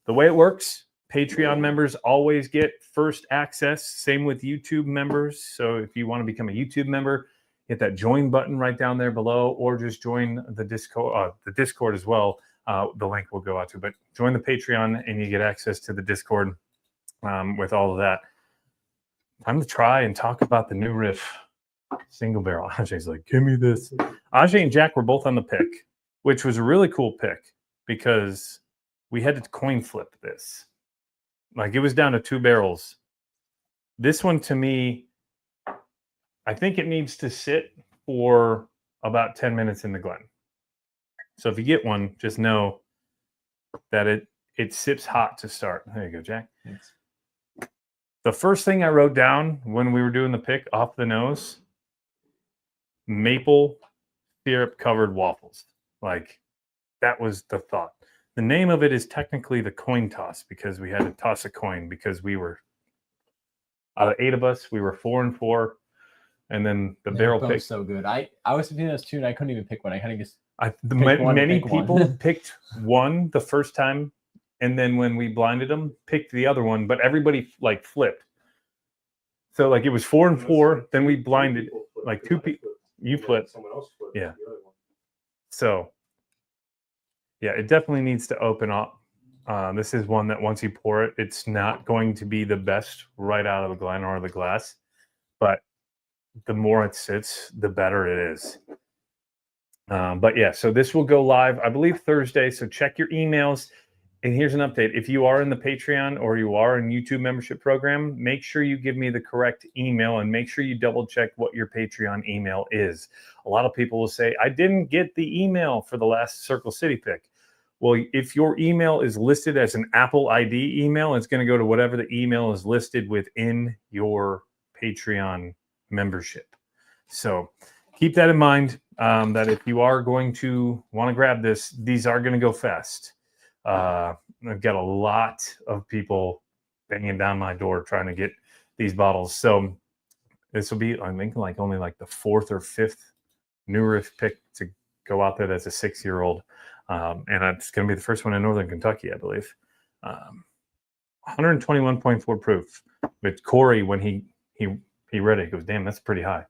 the way it works, Patreon members always get first access. Same with YouTube members. So if you want to become a YouTube member, hit that join button right down there below, or just join the Discord as well. The link will go out to, but join the Patreon and you get access to the Discord with all of that. Time to try and talk about the New Riff single barrel. Ajay's like, give me this. Ajay and Jack were both on the pick, which was a really cool pick because we had to coin flip this. Like, it was down to 2 barrels. This one, to me, I think it needs to sit for about 10 minutes in the glen. So if you get one, just know that it sips hot to start. There you go, Jack. Thanks. The first thing I wrote down when we were doing the pick off the nose, maple syrup covered waffles. Like, that was the thought. The name of it is technically the coin toss because we had to toss a coin because we were out of 8 of us, we were 4 and 4, and then the barrel both pick. so good. I was between those two, and I couldn't even pick one. I kind of just Many pick one. people picked one the first time, and then when we blinded them, picked the other one. But everybody like flipped. So like it was 4 and 4. Then we blinded like 2 people. You flipped. Someone else flipped. Yeah. The other one. So yeah, it definitely needs to open up. This is one that once you pour it, it's not going to be the best right out of the glen or the glass, but the more it sits, the better it is. But yeah, so this will go live, I believe, Thursday. So check your emails. And here's an update. If you are in the Patreon or you are in YouTube membership program, make sure you give me the correct email and make sure you double check what your Patreon email is. A lot of people will say, I didn't get the email for the last Circle City pick. Well, if your email is listed as an Apple ID email, it's going to go to whatever the email is listed within your Patreon membership. So keep that in mind, that if you are going to want to grab this, these are going to go fast. I've got a lot of people banging down my door trying to get these bottles. So this will be, I think, like only like the 4th or 5th New Riff pick to go out there that's a 6-year-old. And it's going to be the first one in Northern Kentucky, I believe. 121.4 proof. But Corey, when he read it, he goes, damn, that's pretty high.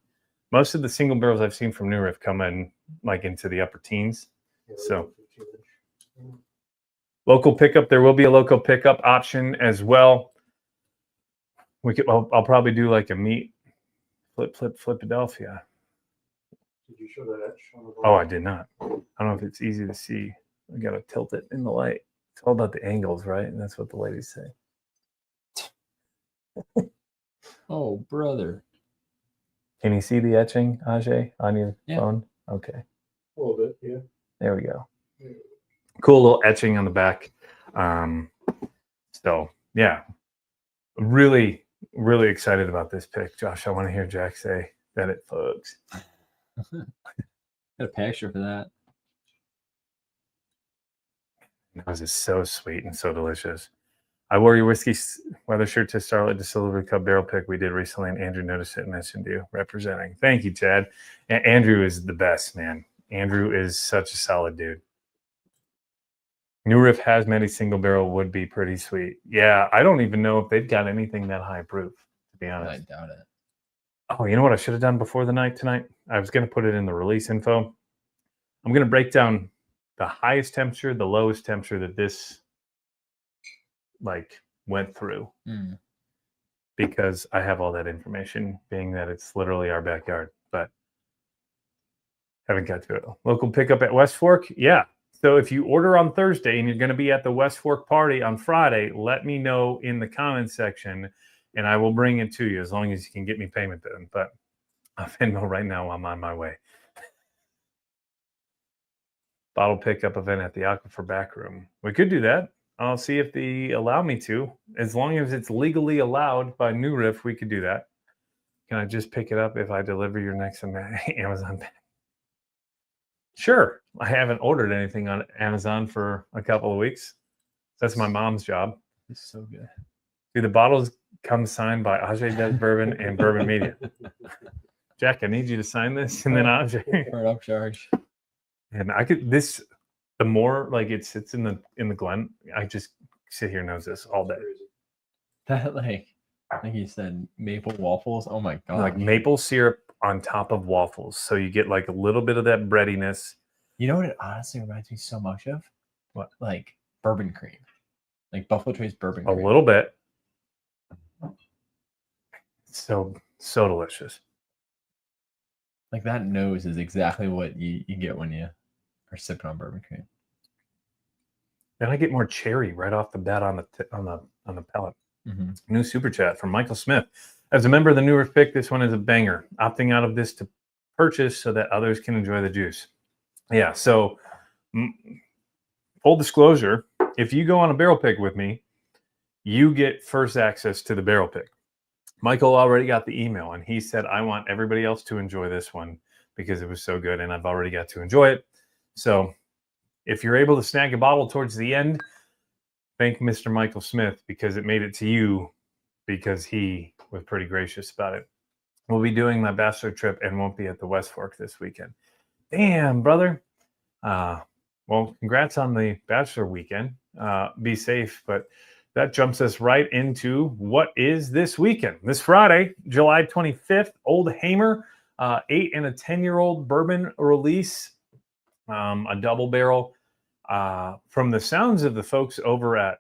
Most of the single barrels I've seen from New Riff come in like into the upper teens. Yeah, So 15-inch. local pickup, there will be a local pickup option as well. I'll probably do like a meat Philadelphia. Did you show that etch on the Oh, I did not. I don't know if it's easy to see. I got to tilt it in the light. It's all about the angles, right? And that's what the ladies say. Oh, brother. Can you see the etching, Ajay, on your phone? Okay. A little bit, yeah. There we go. Cool little etching on the back. So, yeah. Really, really excited about this pick. Josh, I want to hear Jack say that it folks. Got a picture for that. This is so sweet and so delicious. I wore your whiskey weather shirt to Starlight Distillery Cup barrel pick we did recently, and Andrew noticed it and mentioned you representing. Thank you, Chad. Andrew is the best, man. Andrew is such a solid dude. New Riff has many single barrel, would be pretty sweet. Yeah, I don't even know if they've got anything that high proof, to be honest. I doubt it. Oh, you know what I should have done before the night tonight? I was going to put it in the release info. I'm going to break down the highest temperature, the lowest temperature that this like went through, because I have all that information, being that it's literally our backyard, but haven't got to it. Local pickup at West Fork. Yeah. So if you order on Thursday and you're going to be at the West Fork party on Friday, let me know in the comments section and I will bring it to you as long as you can get me payment then. But I'm Venmo right now. I'm on my way. Bottle pickup event at the Aquifer back room. We could do that. I'll see if they allow me to. As long as it's legally allowed by New Riff, we could do that. Can I just pick it up if I deliver your next Amazon bag? Sure. I haven't ordered anything on Amazon for a couple of weeks. That's my mom's job. It's so good. Do the bottles come signed by Ajay Des Bourbon and Bourbon Media? Jack, I need you to sign this, and then Ajay. For an upcharge. And I could this. The more like it sits in the glen, I just sit here and knows this all day. That like you said, maple waffles. Oh my god! Like maple syrup on top of waffles, so you get like a little bit of that breadiness. You know what it honestly reminds me so much of? What? Like bourbon cream, like Buffalo Trace bourbon cream. A little bit. So delicious. Like that nose is exactly what you get when you are sipping on bourbon cream. And I get more cherry right off the bat on the palate. Mm-hmm. New super chat from Michael Smith. As a member of the New Riff pick, this one is a banger. Opting out of this to purchase so that others can enjoy the juice. Yeah. So full disclosure, if you go on a barrel pick with me, you get first access to the barrel pick. Michael already got the email and he said, I want everybody else to enjoy this one because it was so good and I've already got to enjoy it. So if you're able to snag a bottle towards the end, thank Mr. Michael Smith because it made it to you because he was pretty gracious about it. We'll be doing my bachelor trip and won't be at the West Fork this weekend. Damn, brother. Well, congrats on the bachelor weekend. Be safe, but that jumps us right into what is this weekend. This Friday, July 25th, Old Hamer, 8 and a 10-year-old bourbon release, a double barrel. From the sounds of the folks over at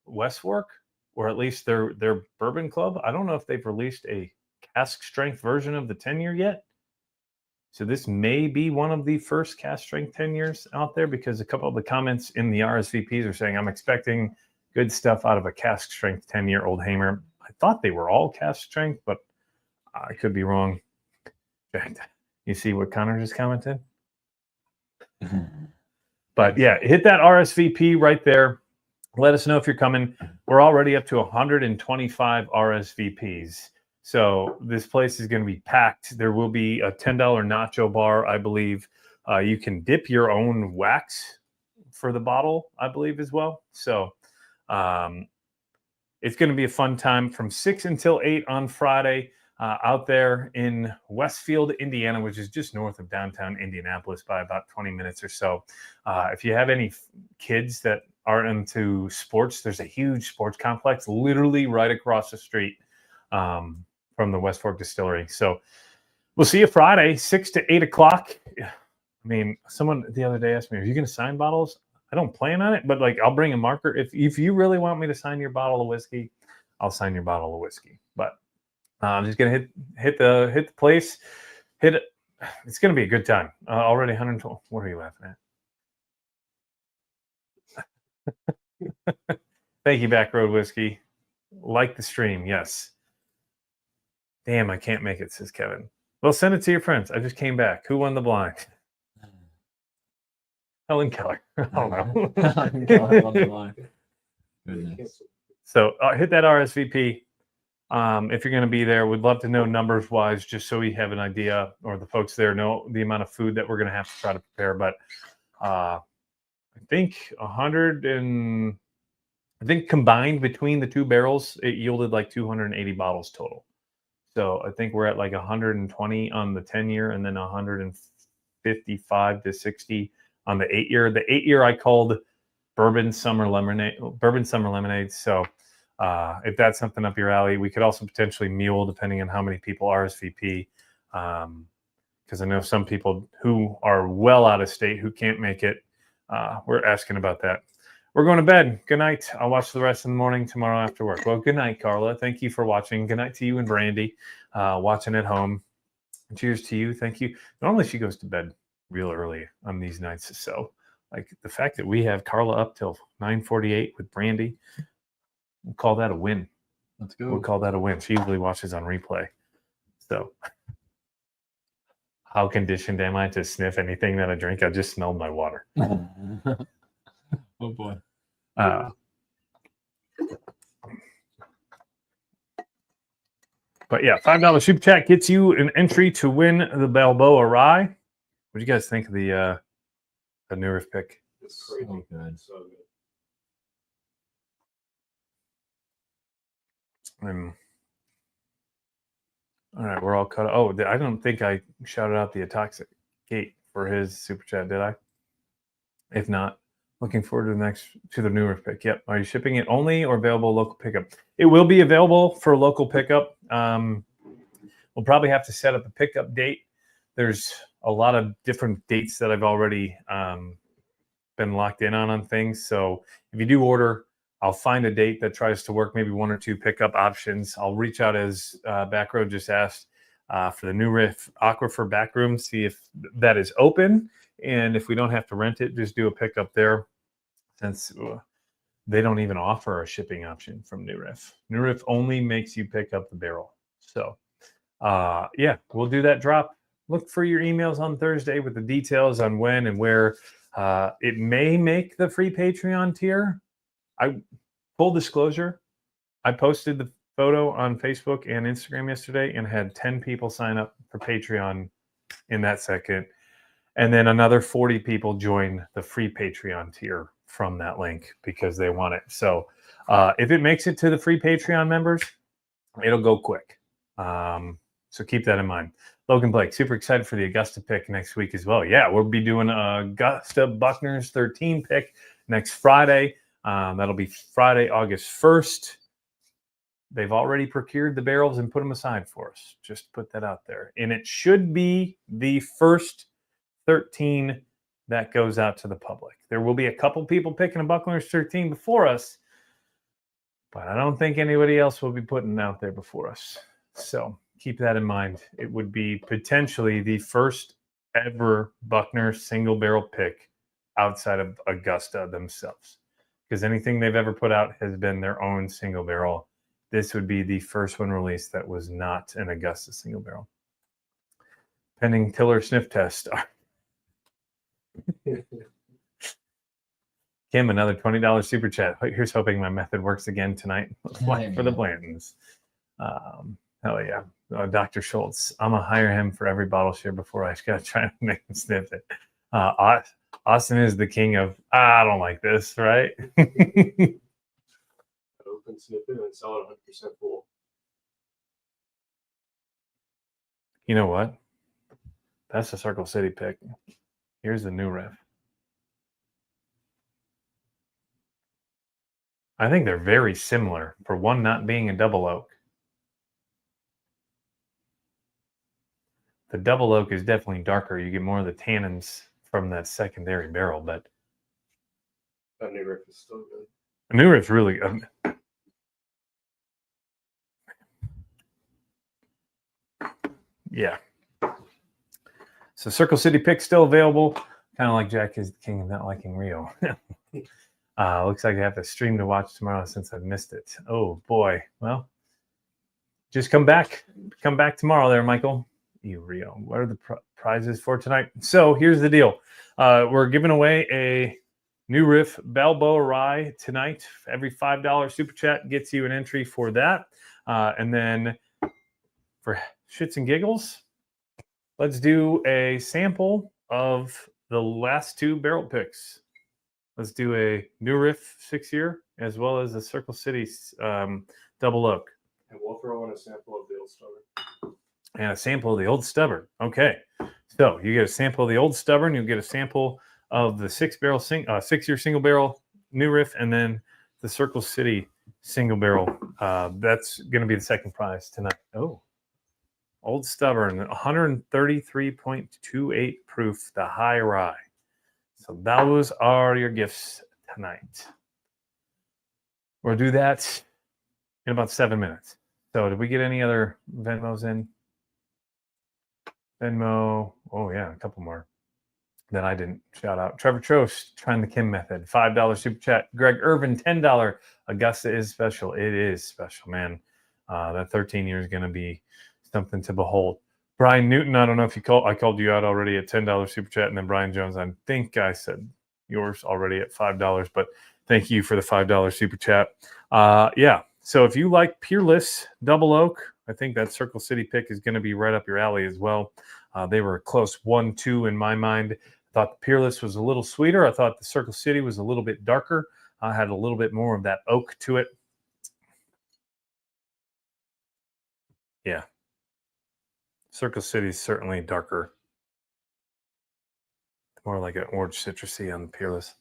West Fork, or at least their bourbon club, I don't know if they've released a cask strength version of the 10-year yet. So this may be one of the first cask strength 10 years out there because a couple of the comments in the RSVPs are saying I'm expecting good stuff out of a cask strength 10-year Old Hamer. I thought they were all cask strength, but I could be wrong. You see what Connor just commented? But yeah, hit that RSVP right there. Let us know if you're coming. We're already up to 125 RSVPs. So this place is going to be packed. There will be a $10 nacho bar, I believe. You can dip your own wax for the bottle, I believe, as well. So it's going to be a fun time from 6 until 8 on Friday out there in Westfield, Indiana, which is just north of downtown Indianapolis by about 20 minutes or so. If you have any kids that are into sports, there's a huge sports complex literally right across the street from the West Fork Distillery. So we'll see you Friday, 6 to 8 o'clock. I mean, someone the other day asked me, are you going to sign bottles? I don't plan on it, but like I'll bring a marker. If you really want me to sign your bottle of whiskey, I'll sign your bottle of whiskey. But I'm just going to hit the place. Hit it. It's going to be a good time. Already 112. What are you laughing at? Thank you, Backroad Whiskey. Like the stream, yes. Damn, I can't make it, says Kevin. Well, send it to your friends. I just came back. Who won the blind? Helen Keller. I don't know. Helen Keller won the blind. Goodness. So hit that RSVP. If you're going to be there, we'd love to know numbers wise, just so we have an idea, or the folks there know the amount of food that we're going to have to try to prepare. But I think combined between the two barrels, it yielded like 280 bottles total. So I think we're at like 120 on the 10-year and then 155 to 60 on the 8-year. The 8-year I called Bourbon Summer Lemonade. So if that's something up your alley, we could also potentially mule depending on how many people RSVP. Because I know some people who are well out of state who can't make it. We're asking about that. We're going to bed. Good night. I'll watch the rest of the morning tomorrow after work. Well, good night, Carla. Thank you for watching. Good night to you and Brandy watching at home. Cheers to you. Thank you. Normally she goes to bed real early on these nights. So like the fact that we have Carla up till 9:48 with Brandy, we'll call that a win. Let's go. We'll call that a win. She usually watches on replay. So how conditioned am I to sniff anything that I drink? I just smelled my water. Oh boy. But yeah, $5 super chat gets you an entry to win the Balboa Rye. What do you guys think of the new riff pick? It's crazy. So good. So good. All right, we're all cut. Oh, I don't think I shouted out the Atoxic Gate for his super chat, did I? If not, looking forward to the new riff pick. Yep. Are you shipping it only or available local pickup? It will be available for local pickup. We'll probably have to set up a pickup date. There's a lot of different dates that I've already been locked in on things. So if you do order, I'll find a date that tries to work, maybe 1 or 2 pickup options. I'll reach out as Backroad just asked for the new riff Aquifer backroom, see if that is open. And if we don't have to rent it, just do a pickup there, since they don't even offer a shipping option from New Riff. New Riff only makes you pick up the barrel. So yeah, we'll do that drop. Look for your emails on Thursday with the details on when and where. It may make the free Patreon tier. Full disclosure, I posted the photo on Facebook and Instagram yesterday and had 10 people sign up for Patreon in that second. And then another 40 people join the free Patreon tier from that link because they want it. So if it makes it to the free Patreon members, it'll go quick. So keep that in mind. Logan Blake, super excited for the Augusta pick next week as well. Yeah, we'll be doing Augusta Buckner's 13 pick next Friday. That'll be Friday, August 1st. They've already procured the barrels and put them aside for us. Just put that out there. And it should be the first 13 that goes out to the public. There will be a couple people picking a Buckner's 13 before us, but I don't think anybody else will be putting it out there before us. So keep that in mind. It would be potentially the first ever Buckner single barrel pick outside of Augusta themselves, because anything they've ever put out has been their own single barrel. This would be the first one released that was not an Augusta single barrel. Pending Tiller sniff test. Kim, another $20 super chat. Here's hoping my method works again tonight. For the Blantons. Hell yeah. Dr. Schultz. I'm going to hire him for every bottle share before I got to try to make him sniff it. Austin is the king of, I don't like this, right? Open, sniff it, and sell it 100% full. You know what? That's a Circle City pick. Here's the new riff. I think they're very similar, for one not being a double oak. The double oak is definitely darker. You get more of the tannins from that secondary barrel, but That new riff is still good. the new riff's really good. Yeah. So Circle City pick still available. Kind of like Jack is the king of not liking Rio. Looks like I have to stream to watch tomorrow since I've missed it. Oh boy. Well, just come back. Come back tomorrow there, Michael. You Rio. What are the prizes for tonight? So here's the deal. We're giving away a new riff Balboa Rye tonight. Every $5 super chat gets you an entry for that. And then for shits and giggles, let's do a sample of the last two barrel picks. Let's do a new riff 6-year as well as the Circle City double oak. And we'll throw in a sample of the old stubborn. And a sample of the old stubborn. Okay. So you get a sample of the old stubborn, you get a sample of the 6-year single barrel new riff, and then the Circle City single barrel. That's going to be the second prize tonight. Oh, old stubborn, 133.28 proof, the high rye. So those are your gifts tonight. We'll do that in about 7 minutes. So did we get any other Venmos in? Venmo. Oh, yeah, a couple more that I didn't shout out. Trevor Trost, trying the Kim method. $5 super chat. Greg Irvin, $10. Augusta is special. It is special, man. That 13 year is going to be something to behold. Brian Newton, I don't know if you called. I called you out already at $10 super chat. And then Brian Jones, I think I said yours already at $5. But thank you for the $5 super chat. Yeah. So if you like Peerless Double Oak, I think that Circle City pick is going to be right up your alley as well. They were a close 1-2 in my mind. I thought the Peerless was a little sweeter. I thought the Circle City was a little bit darker. Had a little bit more of that oak to it. Yeah. Circle City is certainly darker. More like an orange citrusy on the Peerless.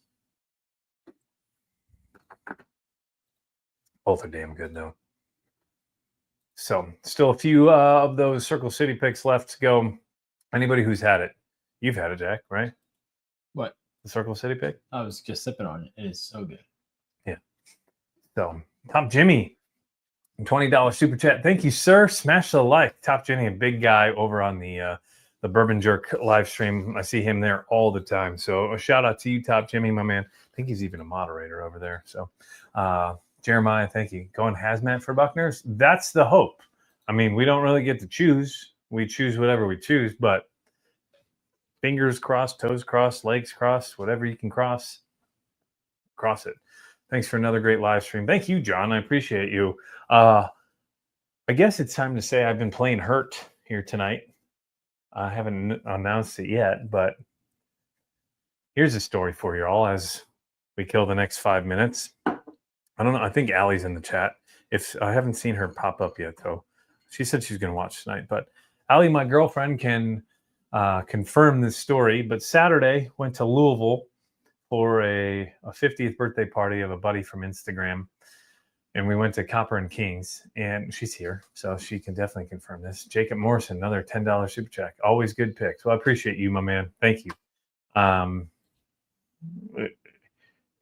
Both are damn good, though. So still a few of those Circle City picks left to go. Anybody who's had it, you've had it, Jack, right? What? The Circle City pick? I was just sipping on it. It is so good. Yeah. So Top Jimmy, $20 super chat. Thank you, sir. Smash the like. Top Jimmy, a big guy over on the Bourbon Jerk live stream. I see him there all the time. So a shout out to you, Top Jimmy, my man. I think he's even a moderator over there. So Jeremiah, thank you. Going hazmat for Buckners? That's the hope. I mean, we don't really get to choose. We choose whatever we choose, but fingers crossed, toes crossed, legs crossed, whatever you can cross it. Thanks for another great live stream. Thank you, John. I appreciate you. I guess it's time to say I've been playing Hurt here tonight. I haven't announced it yet, but Here's a story for you all as we kill the next 5 minutes. I don't know. I think Allie's in the chat. If I haven't seen her pop up yet, though, she said she's going to watch tonight. But Allie, my girlfriend, can confirm this story. But Saturday went to Louisville for a 50th birthday party of a buddy from Instagram. And we went to Copper and Kings, and she's here, so she can definitely confirm this. Jacob Morrison, another $10 super check. Always good picks. Well, I appreciate you, my man. Thank you.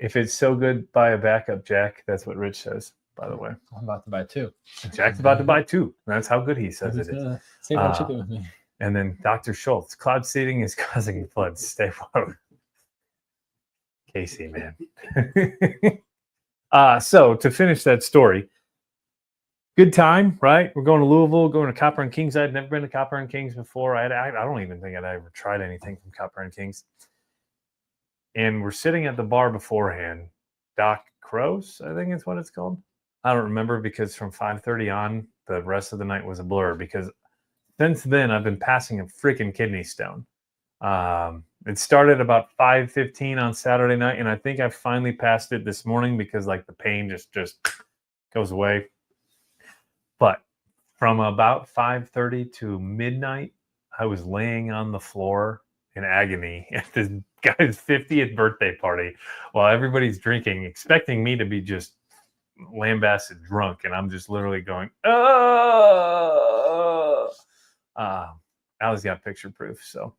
If it's so good, buy a backup, Jack. That's what Rich says, by the way. I'm about to buy 2. Jack's about to buy 2. That's how good he says it is. Save on shipping with me. And then Dr. Schultz, cloud seeding is causing floods. Stay woke. Casey, man. So to finish that story, good time, right? We're going to Louisville, going to Copper and Kings. I'd never been to Copper and Kings before. I don't even think I'd ever tried anything from Copper and Kings. And we're sitting at the bar beforehand. Doc Crow's, I think is what it's called. I don't remember because from 5:30 on, the rest of the night was a blur because since then I've been passing a freaking kidney stone. It started about 5:15 on Saturday night, and I think I finally passed it this morning because like the pain just goes away. But from about 5:30 to midnight, I was laying on the floor in agony at this guy's 50th birthday party while everybody's drinking, expecting me to be just lambasted drunk, and I'm just literally going, Allie's got picture proof, so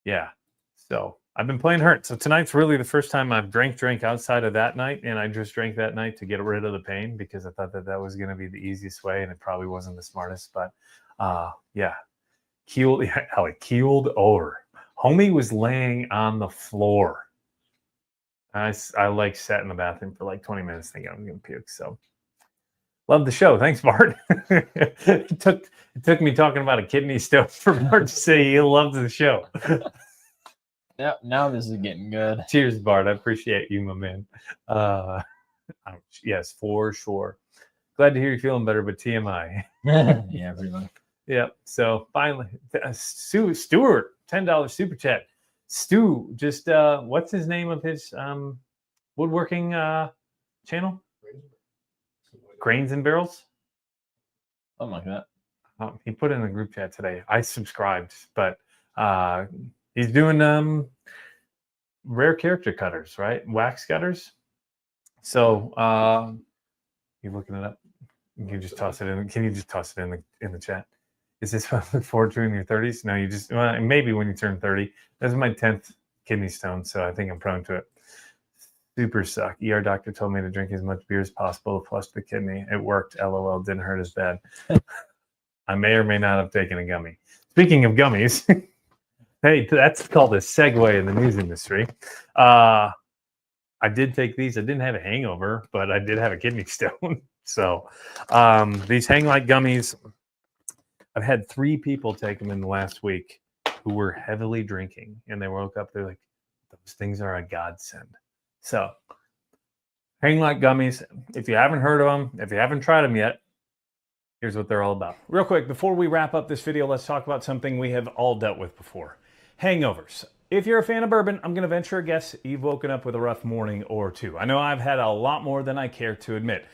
yeah. So I've been playing hurt. So tonight's really the first time I've drank outside of that night, and I just drank that night to get rid of the pain because I thought that was going to be the easiest way, and it probably wasn't the smartest. But yeah, keeled over. Homie was laying on the floor. I like sat in the bathroom for like 20 minutes thinking I'm going to puke. So love the show. Thanks, Bart. it took me talking about a kidney stone for Bart to say he loves the show. Now this is getting good. Cheers, Bart. I appreciate you, my man. Yes, for sure. Glad to hear you're feeling better, but TMI. Yeah, pretty much. Yep. So finally, Stuart, $10 super chat. Stu, just what's his name of his woodworking channel? Grains and Barrels. Something like that. He put in the group chat today. I subscribed, but he's doing rare character cutters, right? Wax cutters. So you looking it up? You can just toss it in. Can you just toss it in the chat? Is this what I look forward to in your 30s? No, you just maybe when you turn 30. This is my 10th kidney stone, so I think I'm prone to it. Super suck. ER doctor told me to drink as much beer as possible to flush the kidney. It worked. LOL. Didn't hurt as bad. I may or may not have taken a gummy. Speaking of gummies, hey, that's called a segue in the news industry. I did take these. I didn't have a hangover, but I did have a kidney stone. So these hanglight gummies, I've had 3 people take them in the last week who were heavily drinking, and they woke up. They're like, those things are a godsend. So, hanglight gummies, if you haven't heard of them, if you haven't tried them yet, here's what they're all about. Real quick, before we wrap up this video, let's talk about something we have all dealt with before. Hangovers. If you're a fan of bourbon, I'm going to venture a guess you've woken up with a rough morning or two. I know I've had a lot more than I care to admit.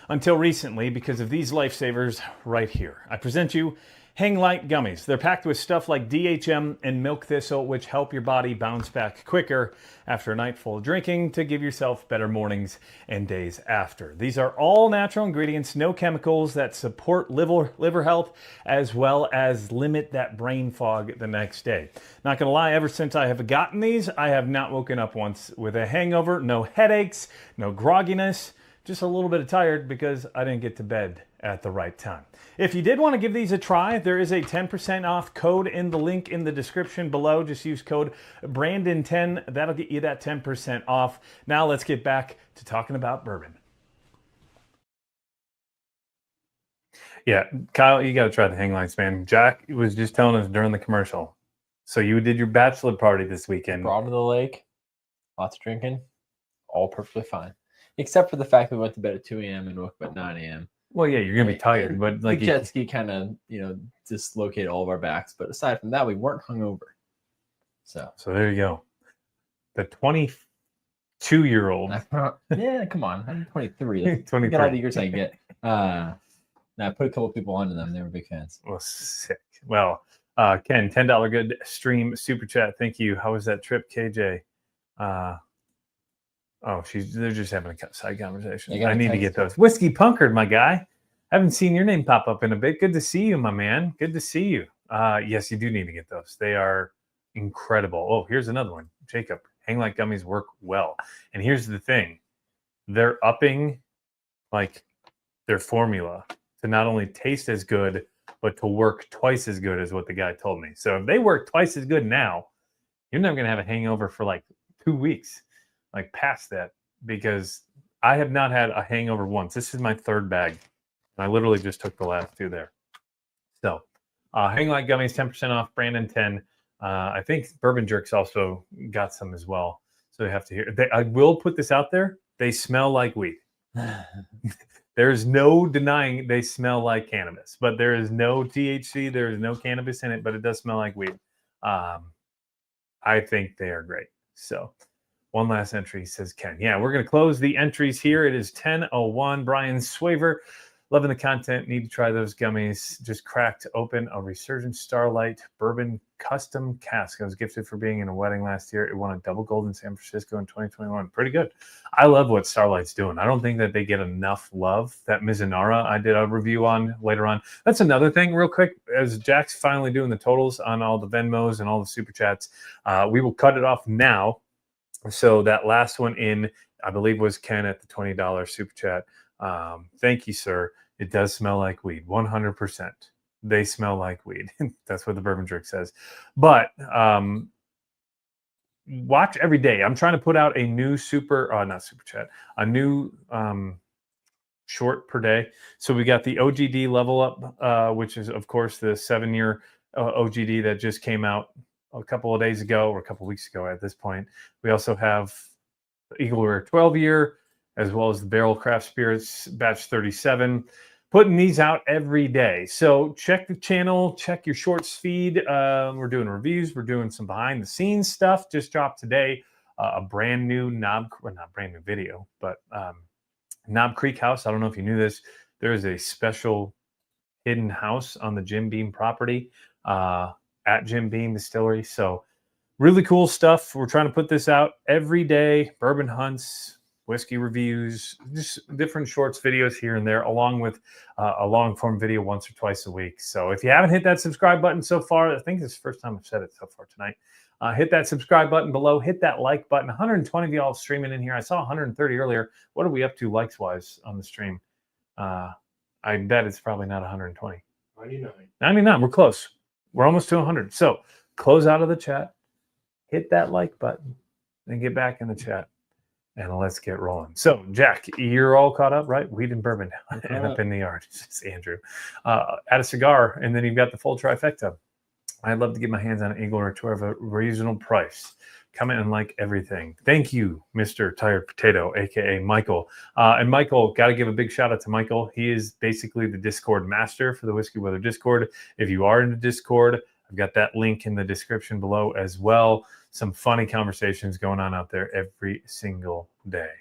Until recently, because of these lifesavers right here. I present you Hanglight gummies. They're packed with stuff like DHM and milk thistle, which help your body bounce back quicker after a night full of drinking to give yourself better mornings and days after. These are all natural ingredients, no chemicals that support liver health, as well as limit that brain fog the next day. Not gonna lie, ever since I have gotten these, I have not woken up once with a hangover, no headaches, no grogginess, just a little bit of tired because I didn't get to bed at the right time. If you did want to give these a try, there is a 10% off code in the link in the description below. Just use code Brandon10. That'll get you that 10% off. Now let's get back to talking about bourbon. Yeah, Kyle, you got to try the hanglights, man. Jack was just telling us during the commercial. So you did your bachelor party this weekend. Brought to the lake, lots of drinking, all perfectly fine. Except for the fact that we went to bed at 2 a.m. and woke up at 9 a.m. Well, yeah, you're going to be tired, but like the jet ski kind of, dislocated all of our backs. But aside from that, we weren't hungover. So there you go. The 22-year-old. yeah, come on. I'm 23. Look at all 23. the years I get. Now I put a couple people onto them. They were big fans. Well, sick. Well, Ken, $10 good stream super chat. Thank you. How was that trip, KJ? They're just having a side conversation. I need to get those. Whiskey Punkard, my guy. Haven't seen your name pop up in a bit. Good to see you, my man. Good to see you. Yes, you do need to get those. They are incredible. Oh, here's another one. Jacob, Hanglight gummies work well. And here's the thing. They're upping like their formula to not only taste as good, but to work twice as good as what the guy told me. So if they work twice as good now, you're never going to have a hangover for like 2 weeks, like past that, because I have not had a hangover once. This is my third bag. And I literally just took the last 2 there. So Hanglight gummies, 10% off, Brandon 10. I think Bourbon Jerks also got some as well. So you have to hear. I will put this out there. They smell like weed. There's no denying they smell like cannabis, but there is no THC. There is no cannabis in it, but it does smell like weed. I think they are great. So one last entry, says Ken. Yeah, we're going to close the entries here. It is 10:01. Brian Swaver, loving the content. Need to try those gummies. Just cracked open a Resurgent Starlight Bourbon custom cask. I was gifted for being in a wedding last year. It won a double gold in San Francisco in 2021. Pretty good. I love what Starlight's doing. I don't think that they get enough love. That Mizunara I did a review on later on. That's another thing real quick. As Jack's finally doing the totals on all the Venmos and all the Super Chats, we will cut it off now. So that last one in, I believe, was Ken at the $20 Super Chat. Thank you, sir. It does smell like weed, 100%. They smell like weed. That's what the Bourbon Jerk says. But watch every day. I'm trying to put out a new a new short per day. So we got the OGD level up, which is, of course, the 7-year OGD that just came out a couple of days ago, or a couple of weeks ago at this point. We also have Eagle Rare 12-year, as well as the Barrel Craft Spirits Batch 37. Putting these out every day. So check the channel, check your shorts feed. We're doing reviews. We're doing some behind the scenes stuff. Just dropped today a brand new not brand new video, but Knob Creek House. I don't know if you knew this. There is a special hidden house on the Jim Beam property at Jim Beam Distillery. So really cool stuff. We're trying to put this out every day. Bourbon hunts, whiskey reviews, just different shorts videos here and there, along with a long form video once or twice a week. So if you haven't hit that subscribe button so far, I think this is the first time I've said it so far tonight. Hit that subscribe button below, hit that like button. 120 of y'all streaming in here. I saw 130 earlier. What are we up to likes wise on the stream? I bet it's probably not 120. 99. We're close. We're almost to 100. So close out of the chat, hit that like button, and get back in the chat. And let's get rolling. So, Jack, you're all caught up, right? Weed and bourbon and up in the yard. It's Andrew. Add a cigar, and then you've got the full trifecta. I'd love to get my hands on an Eagle Rare 12 at a reasonable price. Comment and like everything. Thank you, Mr. Tired Potato, a.k.a. Michael. And Michael, got to give a big shout out to Michael. He is basically the Discord master for the Whiskey Weather Discord. If you are in the Discord, I've got that link in the description below as well. Some funny conversations going on out there every single day.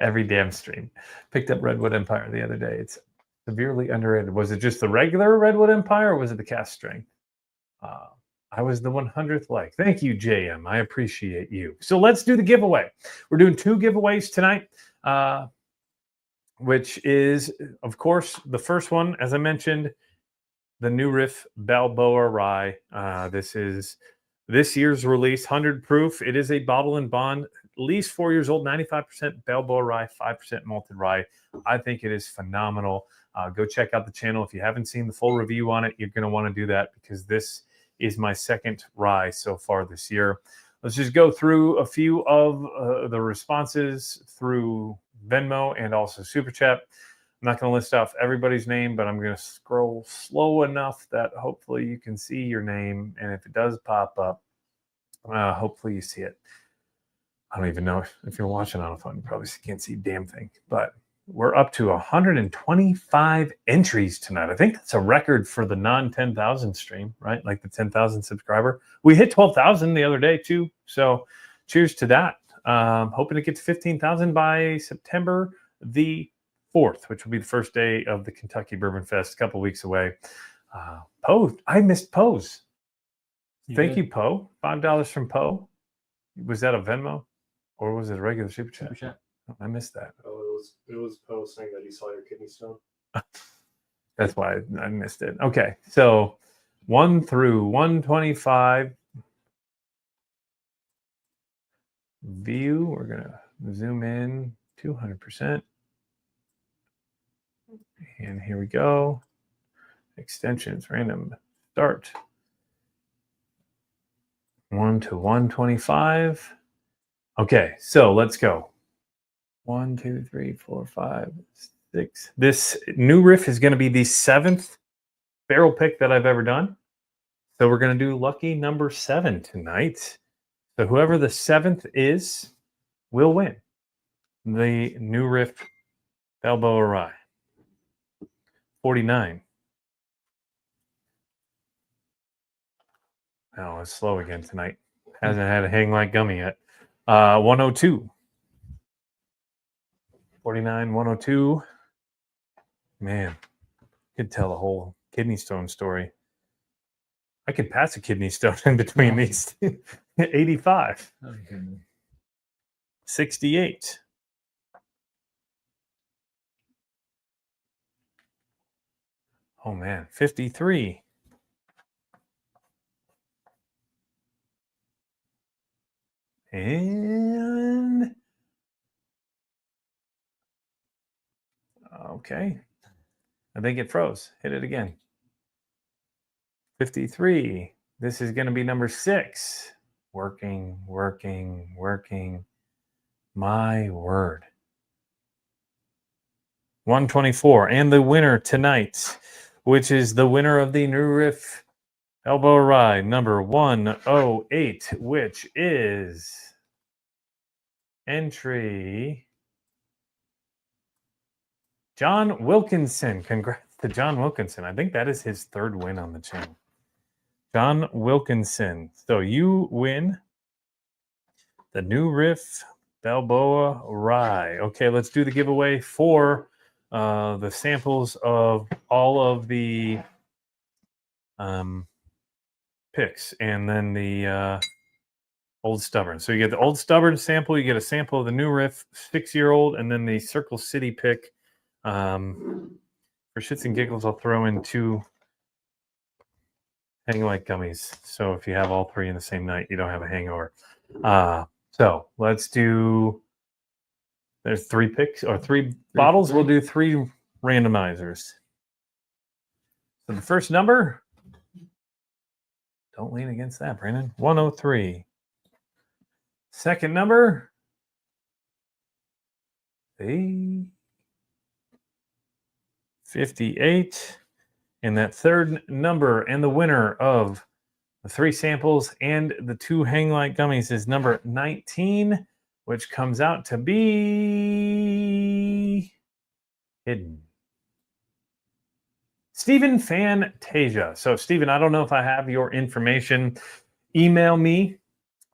Every damn stream. Picked up Redwood Empire the other day. It's severely underrated. Was it just the regular Redwood Empire, or was it the cast strength? I was the 100th like. Thank you, JM. I appreciate you. So let's do the giveaway. We're doing 2 giveaways tonight. Which is, of course, the first one, as I mentioned, the new Riff Balboa Rye. This is this year's release, 100 proof. It is a bottle and bond, at least 4 years old, 95% Balboa Rye, 5% malted rye. I think it is phenomenal. Go check out the channel. If you haven't seen the full review on it, you're going to want to do that, because this is my second rye so far this year. Let's just go through a few of the responses through Venmo and also Super Chat. I'm not going to list off everybody's name, but I'm going to scroll slow enough that hopefully you can see your name. And if it does pop up, hopefully you see it. I don't even know if you're watching on a phone. You probably can't see a damn thing. But we're up to 125 entries tonight. I think that's a record for the non-10,000 stream, right? Like the 10,000 subscriber. We hit 12,000 the other day too. So cheers to that. Hoping to get to 15,000 by September the 4th, which will be the first day of the Kentucky Bourbon Fest, a couple weeks away. Poe, I missed Poe's. Thank you, Poe. $5 from Poe. Was that a Venmo or was it a regular super chat? Super chat. Oh, I missed that. Oh, it was Poe saying that he saw your kidney stone. That's why I missed it. Okay, so 1 through 125. View, we're gonna zoom in 200%. And here we go. Extensions, random start. 1 to 125. Okay, so let's go. 1, 2, 3, 4, 5, 6. This new riff is going to be the 7th barrel pick that I've ever done. So we're going to do lucky number 7 tonight. So whoever the 7th is will win the new riff Balboa Rye. 49. Oh, it's slow again tonight. Hasn't had a hanglight gummy yet. 102. 49, 102. Man, could tell a whole kidney stone story. I could pass a kidney stone in between these. 85. 68. Oh man, 53. And okay. I think it froze. Hit it again. 53. This is going to be number 6. Working, working, working. My word. 124. And the winner tonight, which is the winner of the new riff Balboa Rye number 108, which is entry John Wilkinson. Congrats to John Wilkinson. I think that is his 3rd win on the channel. John Wilkinson. So you win the new riff Balboa Rye. Okay, let's do the giveaway for the samples of all of the picks and then the Old Stubborn. So you get the Old Stubborn sample, you get a sample of the new riff 6-year-old, and then the Circle City pick. For shits and giggles, I'll throw in 2 hanglight gummies. So if you have all 3 in the same night, you don't have a hangover. So let's do. There's 3 picks or 3 bottles. We'll do 3 randomizers. So the first number. Don't lean against that, Brandon. 103. Second number. 58. And that third number and the winner of the 3 samples and the 2 hanglight gummies is number 19, which comes out to be hidden. Stephen Fantasia. So, Stephen, I don't know if I have your information. Email me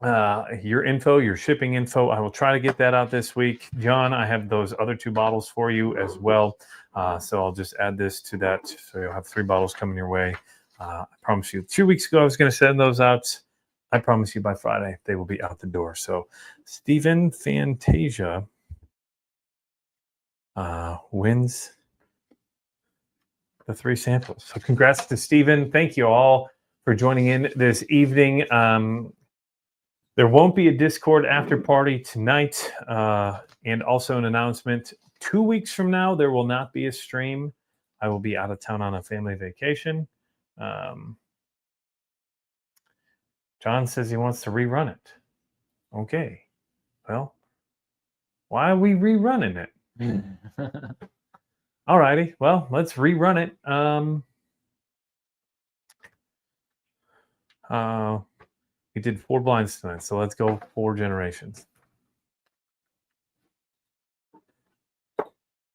your info, your shipping info. I will try to get that out this week. John, I have those other 2 bottles for you as well. So I'll just add this to that. So you'll have 3 bottles coming your way. I promise you 2 weeks ago, I was going to send those out. I promise you by Friday, they will be out the door. So Stephen Fantasia wins the 3 samples. So congrats to Stephen. Thank you all for joining in this evening. There won't be a Discord after party tonight. And also an announcement. 2 weeks from now, there will not be a stream. I will be out of town on a family vacation. John says he wants to rerun it. Okay. Well, why are we rerunning it? All righty. Well, let's rerun it. We did 4 blinds tonight, so let's go 4 generations.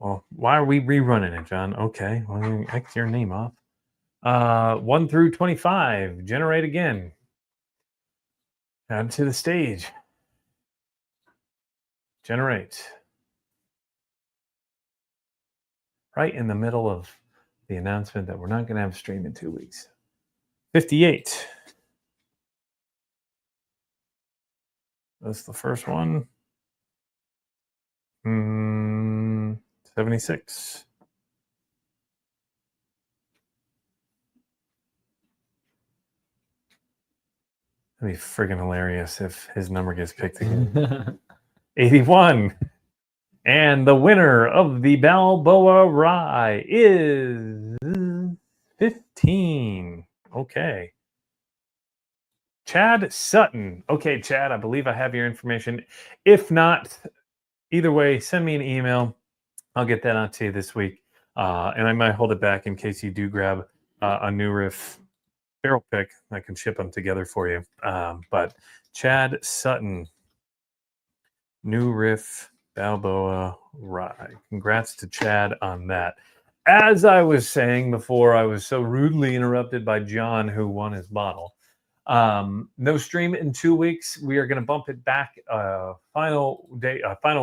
Well, why are we rerunning it, John? Okay, well, X your name off. 1 through 25. Generate again. Add to the stage. Generate. Right in the middle of the announcement that we're not going to have a stream in 2 weeks. 58. That's the first one. 76. That'd be friggin' hilarious if his number gets picked again. 81. And the winner of the Balboa Rye is 15. Okay. Chad Sutton. Okay, Chad, I believe I have your information. If not, either way, send me an email. I'll get that out to you this week. And I might hold it back in case you do grab a new riff barrel pick. I can ship them together for you. But Chad Sutton, new riff Balboa Rye. Congrats to Chad on that. As I was saying before, I was so rudely interrupted by John, who won his bottle. No stream in 2 weeks. We are going to bump it back final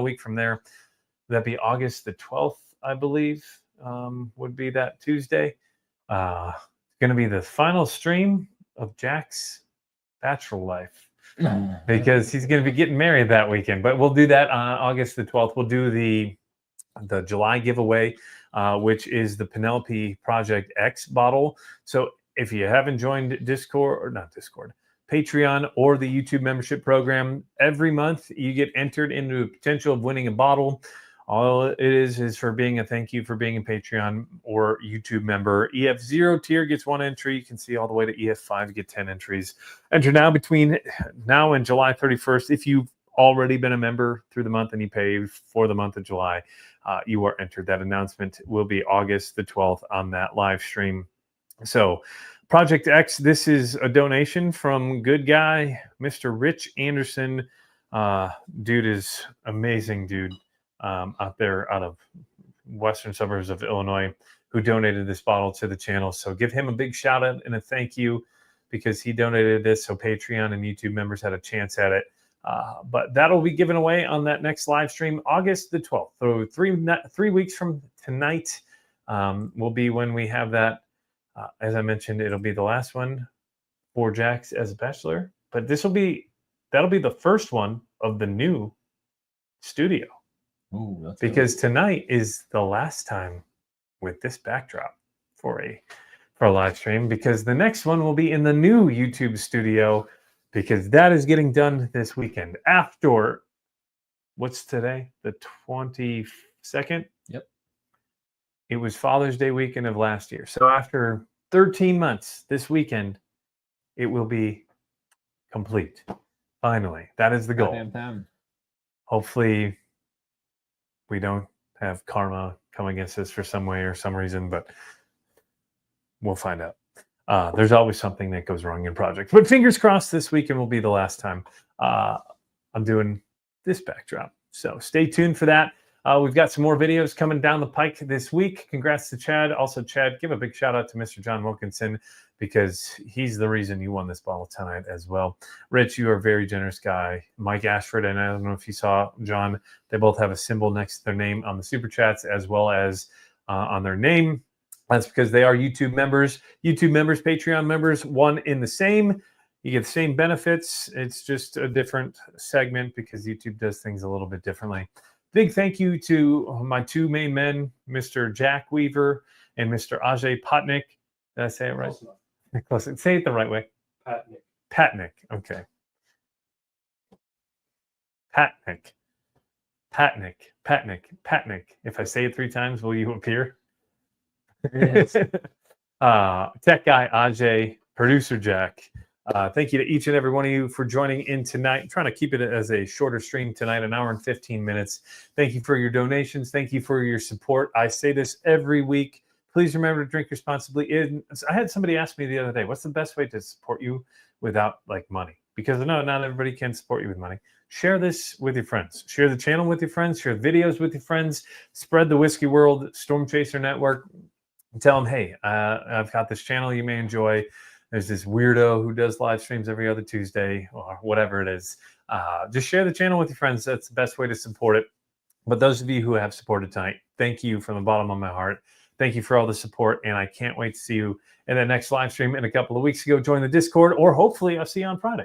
week from there. That'd be August the 12th, I believe, would be that Tuesday. Going to be the final stream of Jack's bachelor life because he's going to be getting married that weekend. But we'll do that on August the 12th. We'll do the July giveaway, which is the Penelope Project X bottle. So if you haven't joined Patreon or the YouTube membership program, every month you get entered into a potential of winning a bottle. All it is for being a thank you for being a Patreon or YouTube member. EF0 tier gets 1 entry. You can see all the way to EF5, you get 10 entries. Enter now between now and July 31st. If you've already been a member through the month and you pay for the month of July, you are entered. That announcement will be August the 12th on that live stream. So Project X, this is a donation from good guy, Mr. Rich Anderson. Dude is amazing, dude. Out there out of western suburbs of Illinois, who donated this bottle to the channel. So give him a big shout out and a thank you because he donated this so Patreon and YouTube members had a chance at it. But that'll be given away on that next live stream, August the 12th. So 3 weeks from tonight will be when we have that. As I mentioned, it'll be the last one for Jax as a bachelor. But that'll be the first one of the new studio. Ooh, because tonight is the last time with this backdrop for a live stream, because the next one will be in the new YouTube studio, because that is getting done this weekend after what's today, the 22nd. Yep, it was Father's Day weekend of last year. So after 13 months this weekend, it will be complete. Finally, that is the goal. Hopefully we don't have karma come against us for some way or some reason, but we'll find out. There's always something that goes wrong in projects. But fingers crossed this weekend will be the last time I'm doing this backdrop. So stay tuned for that. We've got some more videos coming down the pike this week. Congrats to Chad. Also, Chad, give a big shout out to Mr. John Wilkinson, because he's the reason you won this bottle tonight as well. Rich, you are a very generous guy. Mike Ashford, and I don't know if you saw John, they both have a symbol next to their name on the Super Chats as well as on their name. That's because they are YouTube members. YouTube members, Patreon members, one in the same. You get the same benefits. It's just a different segment because YouTube does things a little bit differently. Big thank you to my two main men, Mr. Jack Weaver and Mr. Ajay Patnik. Did I say it right? Close. Say it the right way. Patnik. Patnik. Okay. Patnik. Patnik. Patnik. Patnik. If I say it 3 times, will you appear? Yes. Tech guy Ajay, producer Jack. Thank you to each and every one of you for joining in tonight. I'm trying to keep it as a shorter stream tonight, an hour and 15 minutes. Thank you for your donations. Thank you for your support. I say this every week. Please remember to drink responsibly. I had somebody ask me the other day, what's the best way to support you without like money? Because no, not everybody can support you with money. share this with your friends. Share the channel with your friends. Share videos with your friends. Spread the Whiskey World Storm Chaser Network. Tell them, hey, I've got this channel you may enjoy. There's this weirdo who does live streams every other Tuesday or whatever it is. Just share the channel with your friends. That's the best way to support it. But those of you who have supported tonight, thank you from the bottom of my heart. Thank you for all the support, and I can't wait to see you in the next live stream in a couple of weeks ago. Join the Discord, or hopefully I'll see you on Friday,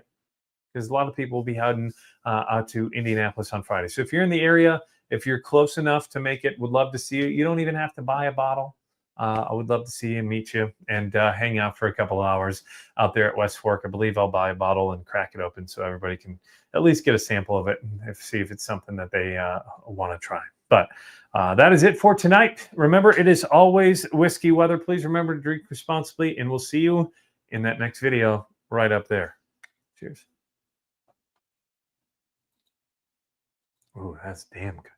because a lot of people will be heading out to Indianapolis on Friday. So if you're in the area, if you're close enough to make it, would love to see you. You don't even have to buy a bottle. I would love to see you and meet you and hang out for a couple of hours out there at West Fork. I believe I'll buy a bottle and crack it open so everybody can at least get a sample of it and see if it's something that they want to try. But that is it for tonight. Remember, it is always whiskey weather. Please remember to drink responsibly, and we'll see you in that next video right up there. Cheers. Ooh, that's damn good.